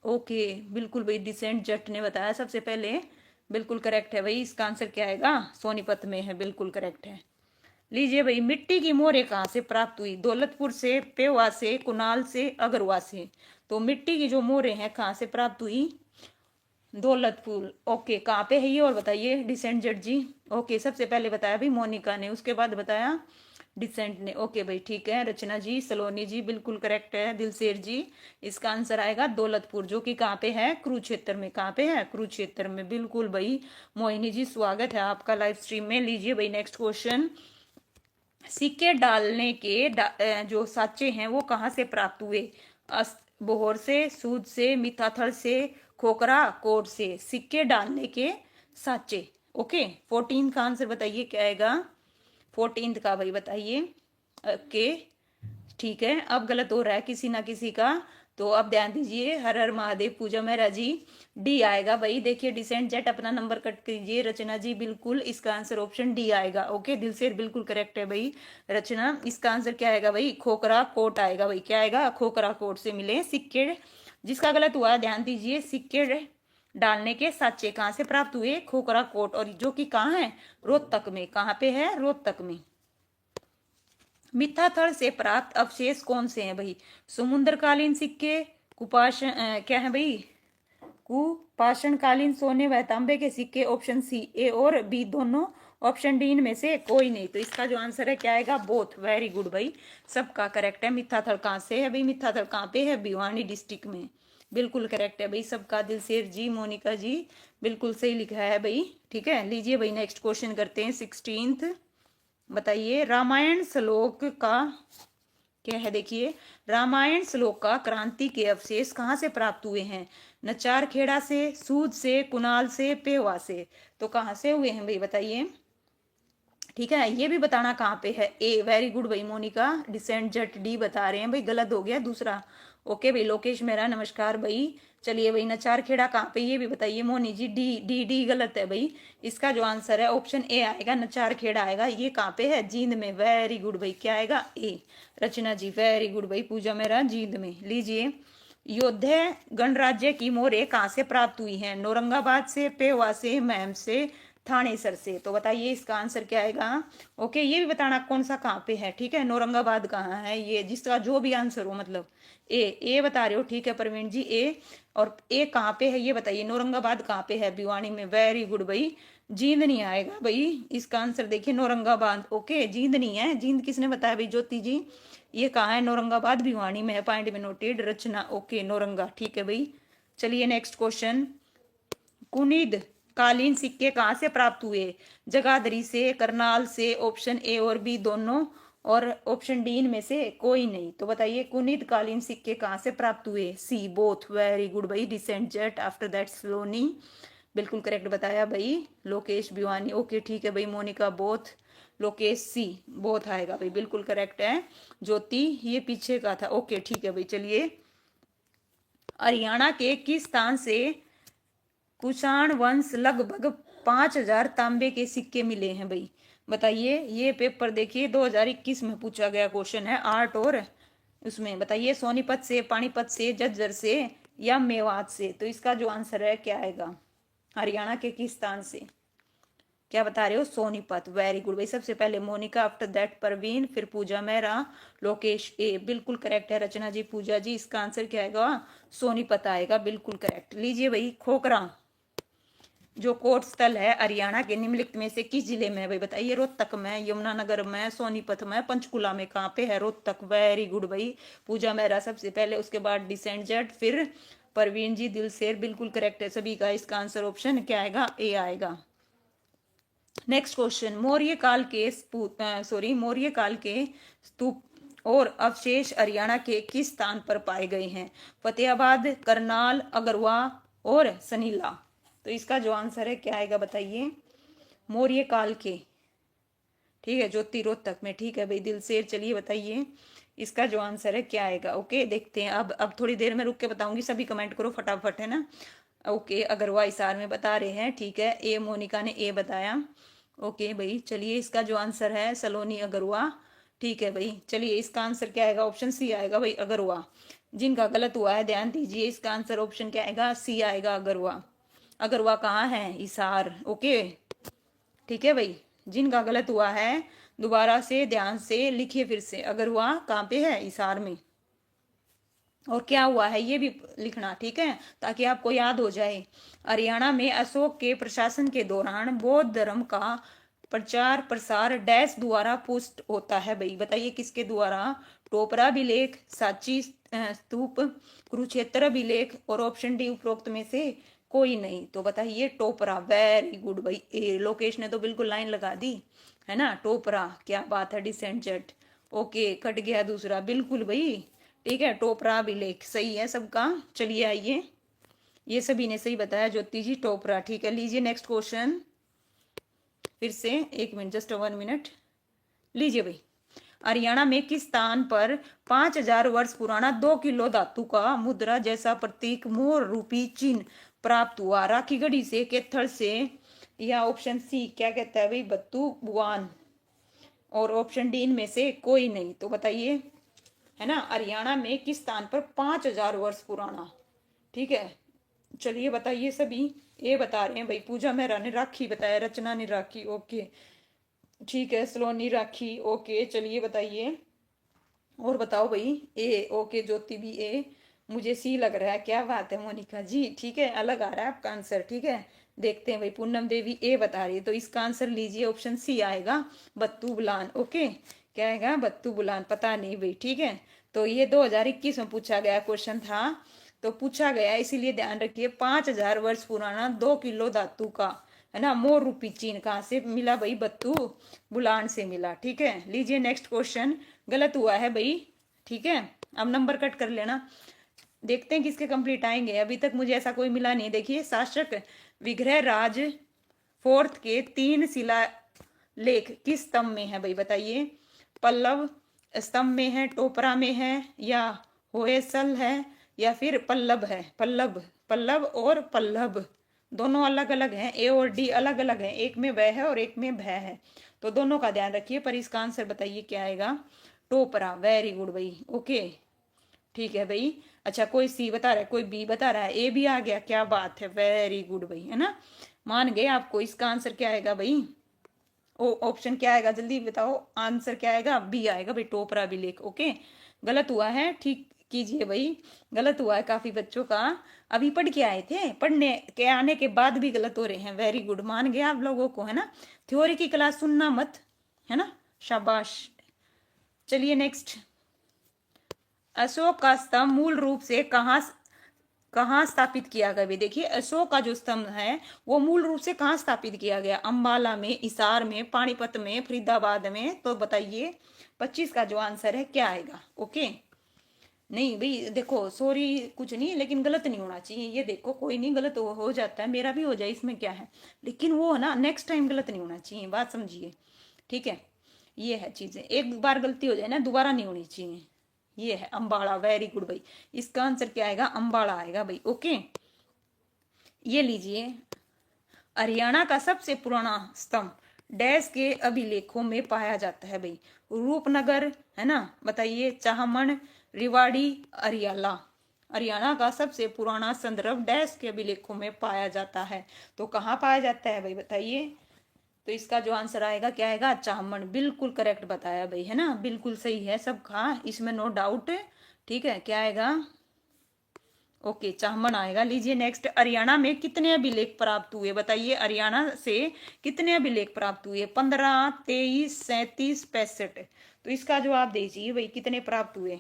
ओके बिल्कुल भाई, डिसेंट जट ने बताया सबसे पहले, बिल्कुल करेक्ट है भाई। इसका आंसर क्या आएगा, सोनीपत में है, बिल्कुल करेक्ट है। लीजिए भाई, मिट्टी की मोहरें कहाँ से प्राप्त हुई? दौलतपुर से, पेवा से, कुनाल से, अगरवा से। तो मिट्टी की जो मोहरें हैं कहाँ से प्राप्त हुई? दौलतपुर। ओके, कहाँ पे है ये और बताइए डिसेंट जट जी। ओके, सबसे पहले बताया भाई मोनिका ने, उसके बाद बताया डिसेंट ने। ओके भाई, ठीक है। रचना जी, सलोनी जी बिल्कुल करेक्ट है। दिलसेर जी, इसका आंसर आएगा दौलतपुर, जो कि कहाँ पे है? कुरुक्षेत्र में। कहाँ पे है? कुरुक्षेत्र में, बिल्कुल भाई। मोहिनी जी, स्वागत है आपका लाइव स्ट्रीम में। लीजिए भाई नेक्स्ट क्वेश्चन, सिक्के डालने के जो साचे हैं वो कहाँ से प्राप्त हुए? बोहर से, सूद से, मिथाथल से, खोखरा कोट से। सिक्के डालने के साचे। ओके, 14 का आंसर बताइए क्या आएगा? 14 का भाई बताइए। ओके, ठीक है। अब गलत हो रहा है किसी ना किसी का, तो अब ध्यान दीजिए। हर हर महादेव, पूजा मेहरा जी। डी आएगा भाई। देखिए डिसेंट जेट अपना नंबर कट कीजिए। रचना जी बिल्कुल, इसका आंसर ऑप्शन डी आएगा। ओके, दिल से बिल्कुल करेक्ट है भाई। रचना, इसका आंसर क्या आएगा भाई? खोखरा कोट आएगा भाई। क्या आएगा? खोखरा कोट से मिले सिक्के। जिसका गलत हुआ ध्यान दीजिए। सिक्के डालने के साचे कहाँ से प्राप्त हुए? खोखरा कोट, और जो कि कहाँ है? रोहतक में। कहाँ पे है? रोहतक में। मिथ्याथल से प्राप्त अवशेष कौन से हैं भाई? समुद्रकालीन सिक्के, कुपाषण क्या है भाई? कुपाषणकालीन सोने व तांबे के सिक्के। ऑप्शन सी, ए और बी दोनों। ऑप्शन डी इनमें से कोई नहीं। तो इसका जो आंसर है क्या आएगा? बोथ। वेरी गुड भाई, सबका करेक्ट है। मिथ्याथल कहाँ से है भाई? मिथ्याथल कहाँ पे है? भिवानी डिस्ट्रिक्ट में। बिल्कुल करेक्ट है भाई सबका। दिलसेर जी, मोनिका जी बिल्कुल सही लिखा है भाई। ठीक है, लीजिए भाई नेक्स्ट क्वेश्चन करते हैं। 16th बताइए, रामायण श्लोक का क्या है? देखिए, रामायण श्लोक का क्रांति के अवशेष कहाँ से प्राप्त हुए हैं? नचार खेड़ा से, सूद से, कुनाल से, पेवा से। तो कहाँ से हुए हैं भाई बताइए। ठीक है, ये भी बताना कहाँ पे है। ए, वेरी गुड भाई मोनिका। डिसेंट जट डी बता रहे हैं भाई, गलत हो गया दूसरा। ओके भाई, लोकेश मेरा नमस्कार भाई। चलिए भाई, नचार खेड़ा कहाँ पे, ये भी बताइए। मोनी जी, डी डी डी गलत है भाई। इसका जो आंसर है ऑप्शन ए आएगा, नचार खेड़ा आएगा। ये कहाँ पे है? जींद में। वेरी गुड भाई, क्या आएगा? ए। रचना जी वेरी गुड भाई। पूजा मेरा, जींद में। लीजिए, योद्धे गणराज्य की मोहरें कहाँ से प्राप्त हुई हैं? औरंगाबाद से, पेवा से, महम से, थानेसर से। तो बताइए इसका आंसर क्या आएगा? ओके, ये भी बताना कौन सा कहाँ पे है। ठीक है, औरंगाबाद कहाँ है ये, जिसका जो भी आंसर हो, मतलब ए बता रहे हो। ठीक है प्रवीण जी, ए। और ए कहाँ पे है ये बताइए। औरंगाबाद कहाँ पे है? भिवानी में। वेरी गुड भाई। जींद नहीं आएगा भाई इसका आंसर। देखिए औरंगाबाद। ओके, जींद नहीं है। जींद किसने बताया भाई? ज्योति जी। ये कहाँ है? औरंगाबाद भिवानी में है। पॉइंट में नोटेड। रचना, ओके, नौरंगा। ठीक है भाई। चलिए नेक्स्ट क्वेश्चन, कुनिद कालीन सिक्के कहाँ से प्राप्त हुए? जगाधरी से, करनाल से। ऑप्शन ए और बी दोनों, और ऑप्शन डी इनमें से कोई नहीं। तो बताइए कुनिद कालीन सिक्के कहाँ से प्राप्त हुए? C, both. वेरी गुड भाई। डिसेंट जेट, आफ्टर दैट स्लोनी। बिल्कुल करेक्ट बताया भाई। लोकेश भिवानी। ओके ठीक है भाई। मोनिका बोथ। लोकेश सी, बोथ आएगा भाई। बिल्कुल करेक्ट है। ज्योति, ये पीछे का था। ओके ठीक है भाई। चलिए, हरियाणा के किस स्थान से कुषाण वंश लगभग 5000 तांबे के सिक्के मिले हैं भाई? बताइए। ये पेपर देखिए 2021 में पूछा गया क्वेश्चन है, आर्ट और उसमें। बताइए, सोनीपत से, पानीपत से, झज्जर से, या मेवात से। तो इसका जो आंसर है क्या आएगा? हरियाणा के किस स्थान से? क्या बता रहे हो? सोनीपत। वेरी गुड भाई। सबसे पहले मोनिका, आफ्टर दैट परवीन, फिर पूजा मेहरा, लोकेश ए। बिल्कुल करेक्ट है। रचना जी, पूजा जी, इसका आंसर क्या आएगा? सोनीपत आएगा। बिल्कुल करेक्ट। लीजिए भाई, खोखरा जो कोट स्थल है हरियाणा के निम्नलिखित में से किस जिले में है भाई? बताइए। रोहतक में, यमुनानगर में, सोनीपत में, पंचकुला में। कहाँ पे है? रोहतक। वेरी गुड भाई। पूजा मेहरा सबसे पहले, उसके बाद डिसेंट जेट, फिर परवीन जी, दिलसेर। बिल्कुल करेक्ट है सभी का। इसका आंसर ऑप्शन क्या आएगा? ए आएगा। नेक्स्ट क्वेश्चन, मौर्य काल के स्तूप और अवशेष हरियाणा के किस स्थान पर पाए गए हैं? फतेहाबाद, करनाल, अगरवा और सनीला। तो इसका जो आंसर है क्या आएगा बताइए? मौर्य काल के। ठीक है, ज्योति रोहतक में। ठीक है भाई। दिलसेर, चलिए बताइए इसका जो आंसर है क्या आएगा। ओके, देखते हैं। अब थोड़ी देर में रुक के बताऊंगी। सभी कमेंट करो फटाफट, है ना। ओके, अगरवा हिसार में बता रहे हैं। ठीक है, ए मोनिका ने ए बताया। ओके भाई, चलिए इसका जो आंसर है सलोनी, अगरवा। ठीक है भाई। चलिए इसका आंसर क्या आएगा? ऑप्शन सी आएगा भाई, अगरवा। जिनका गलत हुआ है ध्यान दीजिए। इसका आंसर ऑप्शन क्या आएगा? सी आएगा, अगरवा। अगरवा कहाँ है? हिसार। ओके ठीक है भाई। जिनका गलत हुआ है दोबारा से ध्यान से लिखिए फिर से। अगर हुआ कहाँ पे है, हिसार में, और क्या हुआ है ये भी लिखना, ठीक है, ताकि आपको याद हो जाए। हरियाणा में अशोक के प्रशासन के दौरान बौद्ध धर्म का प्रचार प्रसार डैश द्वारा पुष्ट होता है भाई, बताइए किसके द्वारा। टोपरा अभिलेख, सांची स्तूप, कुरुक्षेत्र अभिलेख, और ऑप्शन डी उपरोक्त में से कोई नहीं। तो बताइए टोपरा, वेरी गुड भाई, ए लोकेश ने तो बिल्कुल लाइन लगा दी है ना, टोपरा, क्या बात है, डिसेंट जेट। ओके, कट गया दूसरा, बिल्कुल भाई, ठीक है, टोपरा अभिलेख सही है सबका। चलिए आइए, ये सभी ने सही बताया, ज्योति जी टोपरा, ठीक है। लीजिए नेक्स्ट क्वेश्चन फिर से, 1 मिनट, जस्ट 1 मिनट। लीजिए भाई, हरियाणा में किस स्थान पर 5000 वर्ष पुराना 2 किलो धातु का मुद्रा जैसा प्रतीक मोर रूपी चिन्ह प्राप्त हुआ, राखी गढ़ी से, केथल से, या ऑप्शन सी क्या कहता है भाई, बत्तू बुआन, और ऑप्शन डी इनमें से कोई नहीं। तो बताइए, है ना, हरियाणा में किस स्थान पर 5000 वर्ष पुराना, ठीक है। चलिए बताइए सभी, ये बता रहे हैं भाई, पूजा मेहरा ने राखी बताया, रचना ने राखी, ओके, ठीक है, सलोनी राखी, ओके। चलिए बताइए, और बताओ भाई, ए, ओके, ज्योति भी ए, मुझे सी लग रहा है, क्या बात है मोनिका जी, ठीक है, अलग आ रहा है आपका आंसर, ठीक है। देखते हैं भाई, पूनम देवी ए बता रही है, तो इसका आंसर लीजिए, ऑप्शन सी आएगा, बत्तू बुलान, ओके, क्या आएगा, बत्तू बुलान, पता नहीं भाई, ठीक है। तो ये 2021 में पूछा गया क्वेश्चन था, तो पूछा गया, इसीलिए ध्यान रखिए, 5000 वर्ष पुराना 2 किलो धातु का, है ना, मोर रूपी चीन कहाँ से मिला भाई, बत्तू बुलान से मिला, ठीक है। लीजिए नेक्स्ट क्वेश्चन, गलत हुआ है भाई, ठीक है, अब नंबर कट कर लेना। देखते हैं किसके कंप्लीट आएंगे, अभी तक मुझे ऐसा कोई मिला नहीं। देखिए, शासक विग्रह राज फोर्थ के 3 शिला लेख किस स्तंभ में है भाई, बताइए। पल्लव स्तंभ में है, टोपरा में है, या होयसल है, या फिर पल्लव है। पल्लव, पल्लव और पल्लव दोनों अलग अलग हैं, ए और डी अलग अलग हैं, एक में वह है और एक में भय है, तो दोनों का ध्यान रखिए। पर इसका आंसर बताइए क्या आएगा, टोपरा, वेरी गुड भाई, ओके, ठीक है भाई। अच्छा, कोई सी बता रहा है, कोई बी बता रहा है, ए भी आ गया, क्या बात है, वेरी गुड भाई, है ना, मान गए आपको। इसका आंसर क्या आएगा भाई, ओ ऑप्शन क्या आएगा, जल्दी बताओ, आंसर क्या आएगा, बी आएगा भाई, टोपरा अभिलेख, ओके। गलत हुआ है, ठीक कीजिए भाई, गलत हुआ है काफी बच्चों का, अभी पढ़ के आए थे, पढ़ने के आने के बाद भी गलत हो रहे हैं, वेरी गुड, मान गया आप लोगों को, है ना। थ्योरी की क्लास सुनना मत, है ना, शाबाश। चलिए नेक्स्ट, अशोक का स्तंभ मूल रूप से कहाँ स्थापित किया गया। देखिए, अशोक का जो स्तंभ है वो मूल रूप से कहाँ स्थापित किया गया, अंबाला में, हिसार में, पानीपत में, फरीदाबाद में। तो बताइए 25 का जो आंसर है क्या आएगा, ओके। नहीं भाई देखो, सॉरी कुछ नहीं, लेकिन गलत नहीं होना चाहिए, ये देखो, कोई नहीं, गलत हो जाता है, मेरा भी हो जाए, इसमें क्या है, लेकिन वो है ना, नेक्स्ट टाइम गलत नहीं होना चाहिए, बात समझिए, ठीक है। ये है चीजें, एक बार गलती हो जाए ना, दोबारा नहीं होनी चाहिए। ये है अंबाड़ा, वेरी गुड भाई, इसका आंसर क्या आएगा, अंबाड़ा आएगा भाई, ओके। ये लीजिए, हरियाणा का सबसे पुराना स्तंभ डैश के अभिलेखों में पाया जाता है भाई, रूपनगर, है ना, बताइए, चाहमन, रिवाड़ी, अरियाला। हरियाणा का सबसे पुराना संदर्भ डैश के अभिलेखों में पाया जाता है, तो कहाँ पाया जाता है भाई, बताइए। तो इसका जो आंसर आएगा क्या आएगा, चाहमन, बिल्कुल करेक्ट बताया भाई, है ना, बिल्कुल सही है सबका, इसमें नो डाउट, ठीक है। क्या आएगा, ओके, चाहमन आएगा। लीजिए नेक्स्ट, हरियाणा में कितने अभिलेख प्राप्त हुए, बताइए, हरियाणा से कितने अभिलेख प्राप्त हुए, 15, 23, 37, 65। तो इसका जवाब दीजिए भाई, कितने प्राप्त हुए,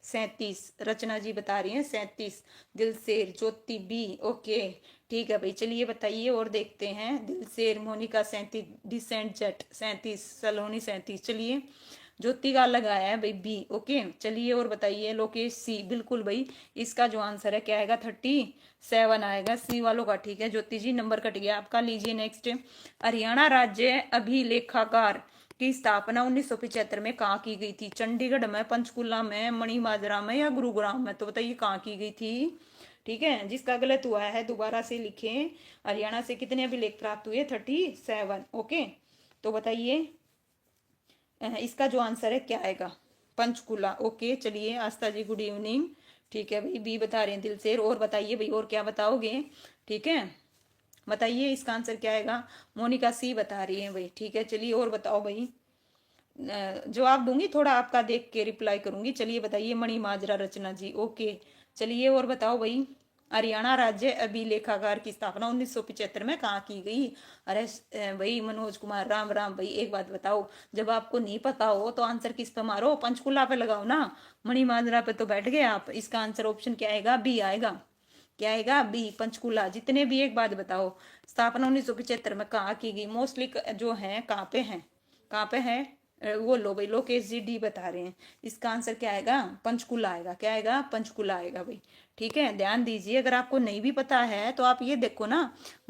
37, रचना जी बता रही हैं 37, दिलसेर, ज्योति बी, ओके, ठीक है भाई। चलिए बताइए और देखते हैं, दिलसेर, मोनिका 37, डिसेंट जेट 37, सलोनी 37। चलिए, ज्योति का लगाया है भाई बी, ओके। चलिए और बताइए, लोकेश सी, बिल्कुल भाई, इसका जो आंसर है क्या आएगा, 37 आएगा, सी वालों का, ठीक है। ज्योति जी नंबर कट गया आपका। लीजिए नेक्स्ट, हरियाणा राज्य अभिलेखागार की स्थापना 1975 में कहाँ की गई थी, चंडीगढ़ में, पंचकुला में, मणिमाजरा में, या गुरुग्राम में। तो बताइए कहाँ की गई थी, ठीक है। जिसका गलत हुआ है दोबारा से लिखें, हरियाणा से कितने अभिलेख प्राप्त हुए, 37, ओके। तो बताइए इसका जो आंसर है क्या आएगा, पंचकुला, ओके। चलिए आस्था जी गुड इवनिंग, ठीक है भाई, बी बता रहे हैं दिलसेर। और बताइए भाई, और क्या बताओगे, ठीक है, बताइए इसका आंसर क्या आएगा, मोनिका सी बता रही है भाई, ठीक है। चलिए और बताओ भाई, जवाब दूंगी, थोड़ा आपका देख के रिप्लाई करूंगी। चलिए बताइए मणिमाजरा रचना जी। ओके चलिए और बताओ भाई, हरियाणा राज्य अभिलेखागार की स्थापना 1975 में कहाँ की गई? अरे भाई मनोज कुमार, राम राम भाई, एक बात बताओ, जब आपको नहीं पता हो तो आंसर किस पे मारो? पंचकुला पे लगाओ ना। मणिमाजरा पे तो बैठ गए आप। इसका आंसर ऑप्शन क्या आएगा? बी आएगा। क्या आएगा? बी, पंचकुला। जितने भी, एक बात बताओ, स्थापना 1975 में कहाँ की गई? मोस्टली जो है कहाँ पे है, कहाँ पे है? वो लो भाई, लोकेश जी डी बता रहे हैं। इसका आंसर क्या आएगा? पंचकुला आएगा। क्या आएगा? पंचकुला आएगा भाई। ठीक है, ध्यान दीजिए। अगर आपको नहीं भी पता है तो आप ये देखो ना,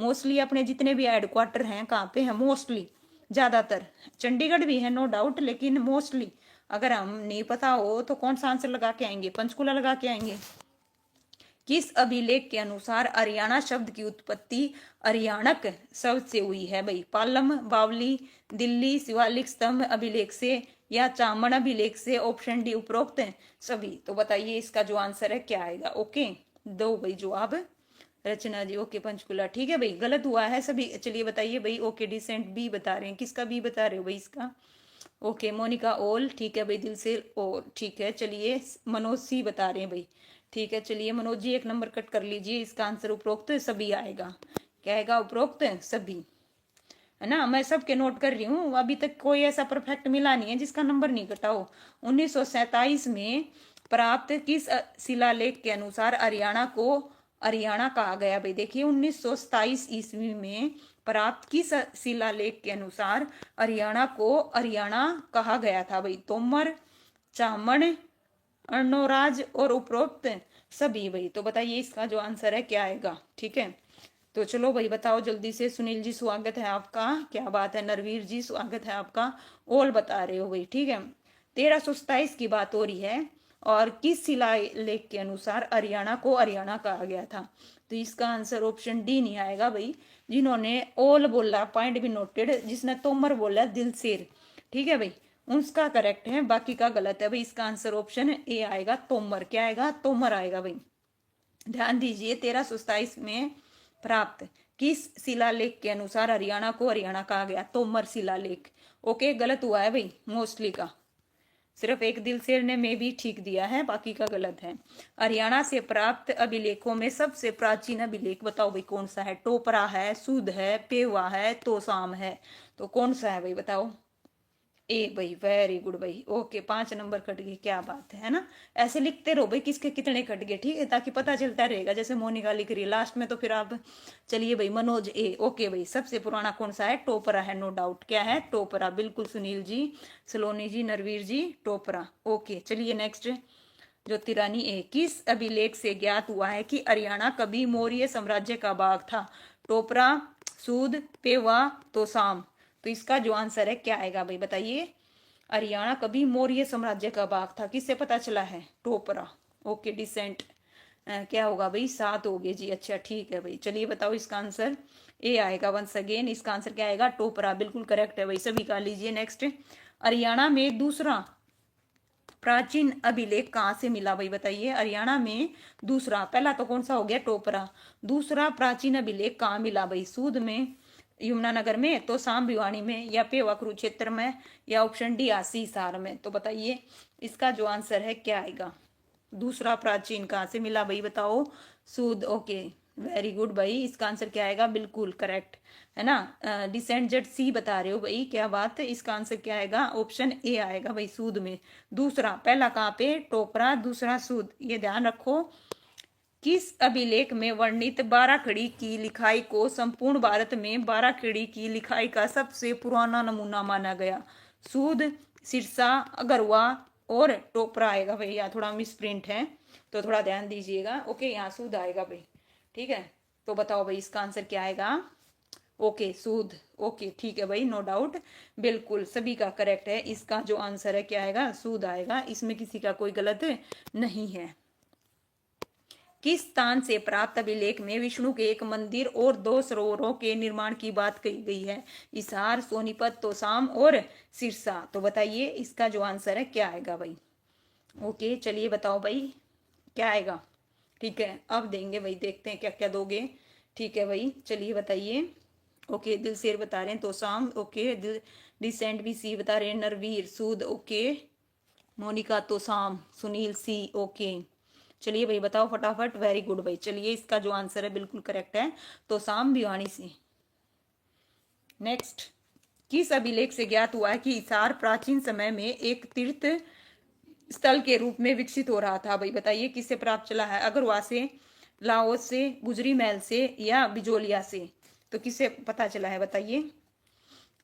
मोस्टली अपने जितने भी हेडक्वार्टर हैं कहाँ पे है? मोस्टली, ज्यादातर चंडीगढ़ भी है नो डाउट, लेकिन मोस्टली अगर हम नहीं पता हो तो कौन सा आंसर लगा के आएंगे? पंचकुला लगा के आएंगे। किस अभिलेख के अनुसार हरियाणा शब्द की उत्पत्ति हरियाणक शब्द से हुई है भाई? पालम, बावली, दिल्ली शिवालिक स्तंभ अभिलेख से या चामड़ अभिलेख से? ऑप्शन डी उपरोक्त सभी। तो बताइए इसका जो आंसर है क्या आएगा? ओके, दो भाई जवाब। रचना जी ओके, पंचकुला। ठीक है भाई, गलत हुआ है सभी। चलिए बताइए भाई। ओके डिसेंट बी बता रहे हैं। किसका बी बता रहे हो भाई? इसका ओके, मोनिका ओल। ठीक है भाई, दिल से ओ। ठीक है चलिए, मनोज सी बता रहे हैं भाई। ठीक है चलिए मनोज जी, एक नंबर कट कर लीजिए। इसका आंसर उपरोक्त सभी आएगा। क्या आएगा? उपरोक्त सभी, है ना। मैं सबके नोट कर रही हूँ, अभी तक कोई ऐसा परफेक्ट मिला नहीं है जिसका नंबर नहीं कटा हो। 1927 में प्राप्त किस शिलालेख के अनुसार हरियाणा को हरियाणा कहा गया भाई? देखिए 1927 ईस्वी में प्राप्त किस शिलालेख के अनुसार हरियाणा को हरियाणा कहा गया था भाई? तोमर, चामड़, अर्णोराज और उपरोक्त सभी भाई। तो बताइए इसका जो आंसर है क्या आएगा? ठीक है, तो चलो भाई बताओ जल्दी से। सुनील जी स्वागत है आपका, क्या बात है। नरवीर जी स्वागत है आपका। ओल बता रहे हो भाई। ठीक है, 1327 की बात हो रही है और किस शिलालेख के अनुसार हरियाणा को हरियाणा कहा गया था? तो इसका आंसर ऑप्शन डी नहीं आएगा भाई। जिन्होंने ओल बोला पॉइंट भी नोटेड, जिसने तोमर बोला दिलसेर, ठीक है भाई, उसका करेक्ट है, बाकी का गलत है भाई। इसका आंसर ऑप्शन ए आएगा, तोमर। क्या आएगा? तोमर आएगा भाई। ध्यान दीजिए, 1327 में प्राप्त किस शिलालेख के अनुसार हरियाणा को हरियाणा कहा गया? तोमर शिलालेख। ओके, गलत हुआ है भाई मोस्टली का। सिर्फ एक दिलसेर ने में भी ठीक दिया है, बाकी का गलत है। हरियाणा से प्राप्त अभिलेखों में सबसे प्राचीन अभिलेख बताओ भाई कौन सा है? टोपरा है, सूद है, पेवा है, तोसाम है। तो कौन सा है भाई बताओ? ए भाई, वेरी गुड भाई। ओके, 5 नंबर कट गए, क्या बात है ना। ऐसे लिखते रहो भाई किसके कितने कट गए, ठीक है, ताकि पता चलता रहेगा। जैसे मोनिका लिख रही है लास्ट में, तो फिर आप। चलिए भाई, मनोज ए। ओके भाई, सबसे पुराना कौन सा है? टोपरा है, नो डाउट। क्या है? टोपरा, बिल्कुल। सुनील जी, सलोनी जी, नरवीर जी, टोपरा। ओके चलिए नेक्स्ट। ज्योतिरानी ए, किस अभिलेख से ज्ञात हुआ है कि हरियाणा कभी मौर्य साम्राज्य का भाग था? टोपरा, सूद, पेवा, तोसाम। तो इसका जो आंसर है क्या आएगा भाई बताइए? हरियाणा कभी मौर्य साम्राज्य का भाग था, किससे पता चला है? टोपरा। ओके डिसेंट, क्या होगा भाई? 7 हो गए जी। अच्छा ठीक है भाई, चलिए बताओ इसका आंसर ए आएगा वंस अगेन। इसका आंसर क्या आएगा? टोपरा, बिल्कुल करेक्ट है भाई। सभी का लीजिए नेक्स्ट। हरियाणा में दूसरा प्राचीन अभिलेख कहाँ से मिला भाई बताइए? हरियाणा में दूसरा, पहला तो कौन सा हो गया? टोपरा। दूसरा प्राचीन अभिलेख कहाँ मिला भाई? सूद में, यमुनानगर में, तो साम भिवानी में, या पेवा कुरुक्षेत्र में, या ऑप्शन डी आसी हिसार में? तो बताइए इसका जो आंसर है क्या आएगा? दूसरा प्राचीन कहाँ से मिला भाई बताओ? सूद। ओके, वेरी गुड भाई। इसका आंसर क्या आएगा? बिल्कुल करेक्ट, है ना। डिसेंट जेड सी बता रहे हो भाई, क्या बात है। इसका आंसर क्या आएगा? ऑप्शन ए आएगा भाई, सूद में। दूसरा, पहला कहाँ पे? टोपरा, दूसरा सूद। ये ध्यान रखो। किस अभिलेख में वर्णित 12 खड़ी की लिखाई को संपूर्ण भारत में 12 खड़ी की लिखाई का सबसे पुराना नमूना माना गया? सूद, सिरसा, अगरवा और टोपरा आएगा भाई। यहाँ थोड़ा मिस प्रिंट है तो थोड़ा ध्यान दीजिएगा। ओके, यहाँ सूद आएगा भाई। ठीक है, तो बताओ भाई इसका आंसर क्या आएगा? ओके, सूद। ओके ठीक है भाई, नो डाउट, बिल्कुल सभी का करेक्ट है। इसका जो आंसर है क्या आएगा? सूद आएगा। इसमें किसी का कोई गलत नहीं है। किस स्थान से प्राप्त अभिलेख में विष्णु के एक मंदिर और 2 सरोवरों के निर्माण की बात कही गई है? हिसार, सोनीपत, तोसाम और सिरसा। तो बताइए इसका जो आंसर है क्या आएगा भाई? ओके चलिए बताओ भाई क्या आएगा? ठीक है, अब देंगे भाई, देखते हैं क्या क्या दोगे। ठीक है भाई, चलिए बताइए। ओके दिलसेर बता रहे हैं तोसाम, ओके डिसेंट भी सी बता रहे हैं, नरवीर सूद, ओके मोनिका तोसाम, सुनील सी, ओके चलिए भाई बताओ फटाफट, वेरी गुड भाई। चलिए इसका जो आंसर है बिल्कुल करेक्ट है, तोसाम भिवानी से। नेक्स्ट, किस अभिलेख से ज्ञात हुआ है कि हिसार प्राचीन समय में एक तीर्थ स्थल के रूप में विकसित हो रहा था? भाई बताइए किससे प्राप्त चला है? अगरवा से, लाओस से, गुजरी महल से या बिजोलिया से? तो किससे पता चला है बताइए?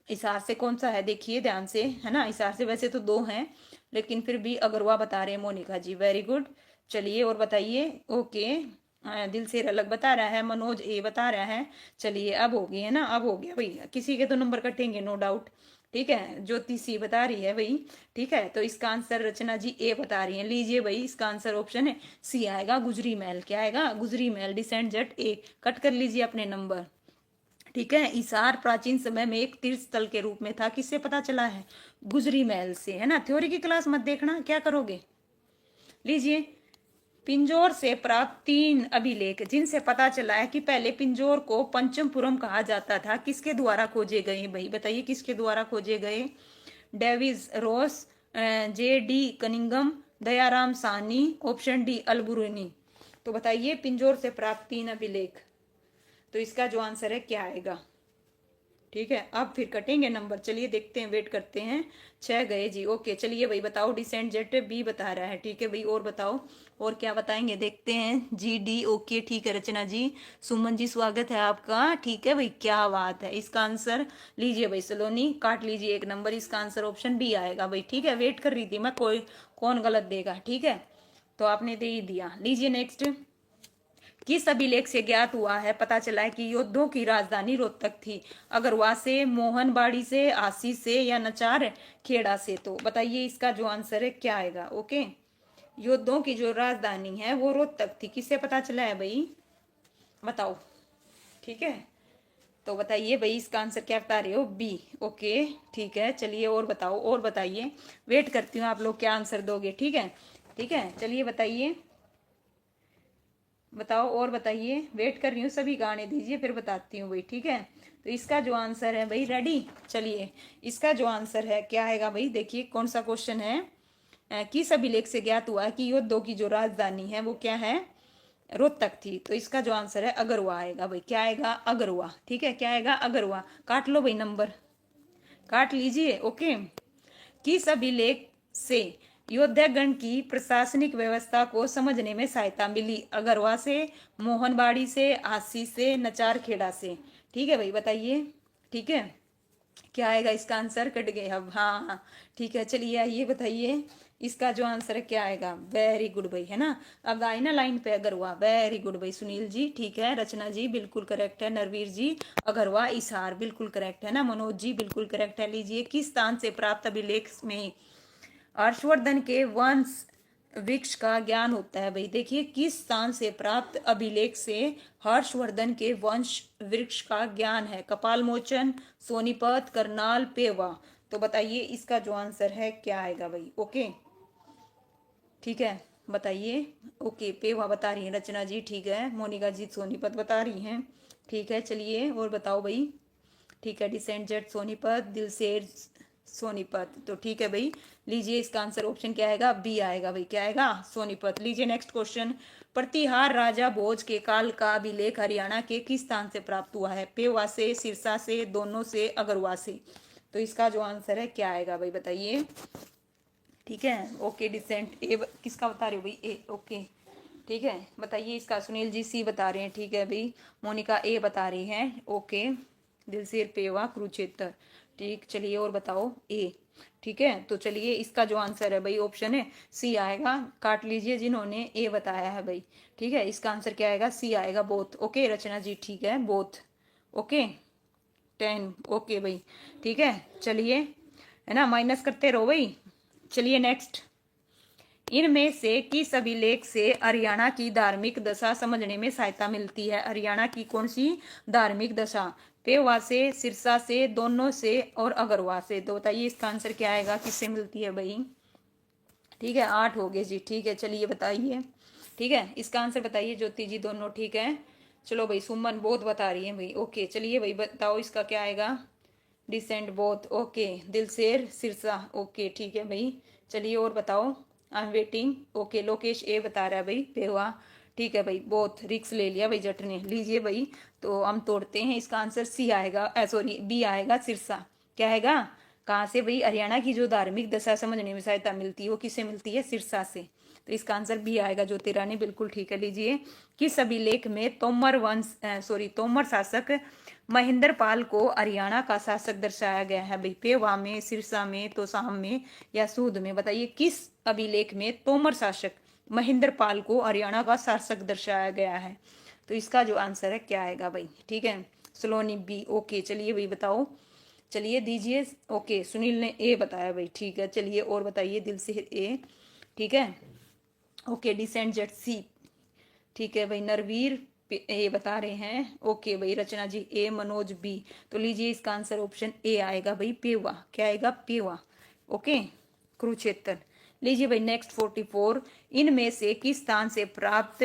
हिसार से कौन सा है देखिए ध्यान से, है ना। हिसार से वैसे तो दो हैं लेकिन फिर भी अगरवा बता रहे हैं मोनिका जी, वेरी गुड। चलिए और बताइए, ओके दिल से अलग बता रहा है, मनोज ए बता रहा है। चलिए अब हो गई है ना, अब हो गया भाई, किसी के तो नंबर कटेंगे नो डाउट, ठीक है। ज्योति सी बता रही है भाई, ठीक है। तो इसका आंसर रचना जी ए बता रही है, लीजिए भाई इसका आंसर ऑप्शन है सी आएगा, गुजरी महल। क्या आएगा? गुजरी महल, डिसेंट जेट ए। कट कर लीजिए अपने नंबर, ठीक है। हिसार प्राचीन समय में एक तीर्थ स्थल के रूप में था, किससे पता चला है? गुजरी महल से, है ना। थ्योरी की क्लास मत देखना, क्या करोगे? लीजिए, पिंजौर से प्राप्त 3 अभिलेख जिनसे पता चला है कि पहले पिंजौर को पंचमपुरम कहा जाता था, किसके द्वारा खोजे गए? भाई बताइए किसके द्वारा खोजे गए? Davis Ross, J D Cunningham, Dayaram Sahni, option D Alberuni. तो बताइए पिंजौर से प्राप्त 3 अभिलेख, तो इसका जो आंसर है क्या आएगा? ठीक है, अब फिर कटेंगे नंबर, चलिए देखते हैं, वेट करते हैं। 6 गए जी, ओके। चलिए भाई बताओ, डिसेंट जेट बी बता रहा है, ठीक है भाई। और बताओ, और क्या बताएंगे देखते हैं जी। डी, ओके ठीक है। रचना जी, सुमन जी स्वागत है आपका, ठीक है भाई, क्या बात है। इसका आंसर लीजिए भाई, सलोनी काट लीजिए 1 नंबर, इसका आंसर ऑप्शन बी आएगा भाई, ठीक है। वेट कर रही थी मैं, कोई कौन गलत देगा, ठीक है। तो आपने दे ही दिया। लीजिए नेक्स्ट, किस अभिलेख से ज्ञात हुआ है, पता चला है कि योद्धों की राजधानी रोहतक थी? अगरवा से, मोहनबाड़ी से, आसी से या नचार खेड़ा से? तो बताइए इसका जो आंसर है क्या आएगा? ओके, योद्धों की जो राजधानी है वो रोहतक थी, किससे पता चला है भाई? बताओ, ठीक है। तो बताइए भाई इसका आंसर क्या बता रहे हो? बी, ओके ठीक है। चलिए और बताओ, और बताइए, वेट करती हूँ आप लोग क्या आंसर दोगे, ठीक है। ठीक है, चलिए बताइए, बताओ और बताइए, वेट कर रही हूँ, सभी गाने दीजिए फिर बताती हूँ भाई, ठीक है। तो इसका जो आंसर है भाई, रेडी? चलिए इसका जो आंसर है क्या आएगा भाई, देखिए कौन सा क्वेश्चन है। किस अभिलेख से ज्ञात हुआ कि योद्धों की जो राजधानी है वो क्या है? रोहतक थी। तो इसका जो आंसर है अगरवा आएगा भाई, क्या आएगा? अगरवा, ठीक है। क्या आएगा? अगरवा। काट लो भाई नंबर, काट लीजिए, ओके। किस अभिलेख से योद्धागण की प्रशासनिक व्यवस्था को समझने में सहायता मिली? अगरवा से, मोहनबाड़ी से, आसी से, नचार खेड़ा से? ठीक है भाई बताइए, ठीक है। क्या आएगा इसका आंसर? कट गए अब, हाँ हाँ ठीक है। चलिए ये बताइए इसका जो आंसर है क्या आएगा? वेरी गुड भाई, है ना। अब आए ना लाइन पे अगरवा, वेरी गुड भाई सुनील जी, ठीक है। रचना जी बिल्कुल करेक्ट है, नरवीर जी अगरवा इसार बिल्कुल करेक्ट है ना, मनोज जी बिल्कुल करेक्ट है। लीजिए, किस स्थान से प्राप्त अभिलेख में हर्षवर्धन के वंश वृक्ष का ज्ञान होता है? भाई देखिए, किस स्थान से प्राप्त अभिलेख से हर्षवर्धन के वंश वृक्ष का ज्ञान है? कपाल मोचन, सोनीपत, करनाल, पेवा? तो बताइए इसका जो आंसर है क्या आएगा भाई? ओके ठीक है, बताइए। ओके, पेवा बता रही है रचना जी, ठीक है। मोनिका जी सोनीपत बता रही हैं, ठीक है। चलिए और बताओ भाई, ठीक है। डिसेंट जेट सोनीपत, दिलसेर सोनीपत, तो ठीक है भाई। लीजिए इसका आंसर ऑप्शन क्या आएगा? बी आएगा भाई, क्या आएगा? सोनीपत। लीजिए नेक्स्ट क्वेश्चन, प्रतिहार राजा भोज के काल का अभिलेख हरियाणा के किस स्थान से प्राप्त हुआ है? पेवा से, सिरसा से, दोनों से, अगरवा से? तो इसका जो आंसर है क्या आएगा भाई बताइए, ठीक है। ओके, डिसेंट ए किसका बता रहे हो भाई? ए, ओके ठीक है। बताइए इसका, सुनील जी सी बता रहे हैं, ठीक है भाई। मोनिका ए बता रही है, ओके। दिलसेर पेवा कुरुक्षेत्र, ठीक। चलिए और बताओ, ए, ठीक है। तो चलिए इसका जो आंसर है भाई ऑप्शन है सी आएगा, काट लीजिए जिन्होंने ए बताया है भाई, ठीक है। इसका आंसर क्या आएगा? सी आएगा, बोथ। ओके रचना जी, ठीक है, बोथ, ओके 10, ओके भाई, ठीक है। चलिए, है ना, माइनस करते रहो भाई। चलिए नेक्स्ट, इनमें से किस अभिलेख से हरियाणा की धार्मिक दशा समझने में सहायता मिलती है? हरियाणा की कौन सी धार्मिक दशा? पेवा से, सिरसा से, दोनों से और अगरवा से? तो बताइए इसका आंसर क्या आएगा, किससे मिलती है भाई? ठीक है, 8 हो गए जी, ठीक है। चलिए बताइए, ठीक है। इसका आंसर बताइए ज्योति जी, दोनों ठीक है। चलो भाई सुमन बहुत बता रही है भाई। ओके चलिए भाई बताओ इसका क्या आएगा। Decent both. Okay Dilsher Sirsa. Okay ठीक है भाई। चलिए और बताओ। I am waiting. Okay Lokesh ए बता रहा है भाई पेवा। ठीक है भाई बहुत रिक्स ले लिया भाई जट ने। लीजिए भाई तो हम तोड़ते हैं इसका आंसर सी आएगा, सॉरी बी आएगा सिरसा। क्या आएगा। कहाँ से भाई। हरियाणा की जो धार्मिक दशा समझने में सहायता मिलती है वो किससे मिलती है, सिरसा से। तो इसका आंसर बी आएगा ज्योतिरानी, बिल्कुल ठीक है। लीजिए किस अभिलेख में तोमर वंश तोमर शासक महेंद्र पाल को हरियाणा का शासक दर्शाया गया है भाई। पेवा में, सिरसा में, तोसाम में या सूद में। बताइए किस अभिलेख में तोमर शासक महेंद्र पाल को हरियाणा का शासक दर्शाया गया है। तो इसका जो आंसर है क्या आएगा भाई। ठीक है सलोनी बी। ओके चलिए भाई बताओ। चलिए दीजिए। ओके सुनील ने ए बताया भाई। ठीक है चलिए और बताइए। दिल से ए। ठीक है ओके डिसेंट जेट सी। ठीक है भाई नरवीर ए बता रहे हैं। ओके भाई रचना जी ए, मनोज बी। तो लीजिए इसका आंसर ऑप्शन ए आएगा भाई पेवा। क्या आएगा पेवा। ओके कुरुक्षेत्र। लीजिए भाई नेक्स्ट 44। इनमें से किस स्थान से प्राप्त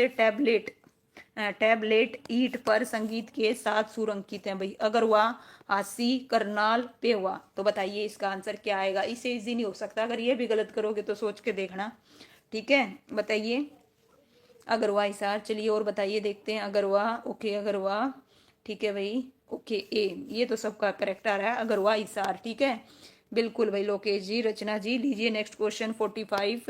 टैबलेट ईट पर संगीत के 7 सुर अंकित हैं भाई। अगरवा, आसी, करनाल, पेवा। तो बताइए इसका आंसर क्या आएगा। इसे इजी नहीं हो सकता, अगर ये भी गलत करोगे तो सोच के देखना। ठीक है बताइए। अगरवा हिसार। चलिए और बताइए देखते हैं। अगरवा। ओके अगरवा। ठीक है भाई। ओके ए ये तो सबका करेक्ट आ रहा है। अगरवा हिसार। ठीक है बिल्कुल भाई लोकेश जी, रचना जी। लीजिए नेक्स्ट क्वेश्चन 45।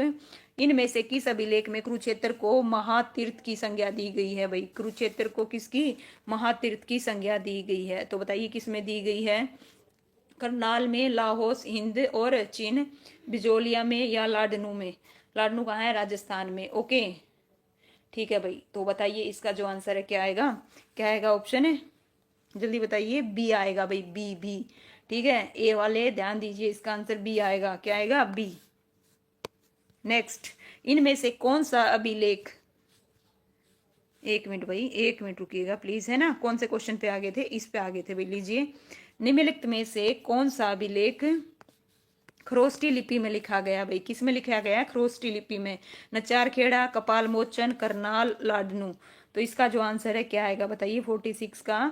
इनमें से किस अभिलेख में कुरुक्षेत्र को महातीर्थ की संज्ञा दी गई है भाई। कुरुक्षेत्र को किसकी महातीर्थ की संज्ञा दी गई है। तो बताइए किस में दी गई है। करनाल में, लाहौस हिंद और चीन, बिजोलिया में या लाडनू में। लाडनू कहाँ है, राजस्थान में। ओके ठीक है भाई। तो बताइए इसका जो आंसर है क्या आएगा। क्या आएगा ऑप्शन है जल्दी बताइए। बी आएगा भाई बी बी। ठीक है ए वाले ध्यान दीजिए इसका आंसर बी आएगा। क्या आएगा बी। नेक्स्ट। इनमें से कौन सा अभिलेख। एक मिनट भाई, एक मिनट रुकिएगा प्लीज, है ना। कौन से क्वेश्चन पे आगे थे, इस पे आगे थे भाई। लीजिए निम्नलिखित में से कौन सा अभिलेख खरोष्टी लिपि में लिखा गया भाई। किस में लिखा गया, खरोष्टी लिपि में। नचारखेड़ा, कपाल मोचन, करनाल, लाडनू। तो इसका जो आंसर है क्या आएगा बताइए 46 का।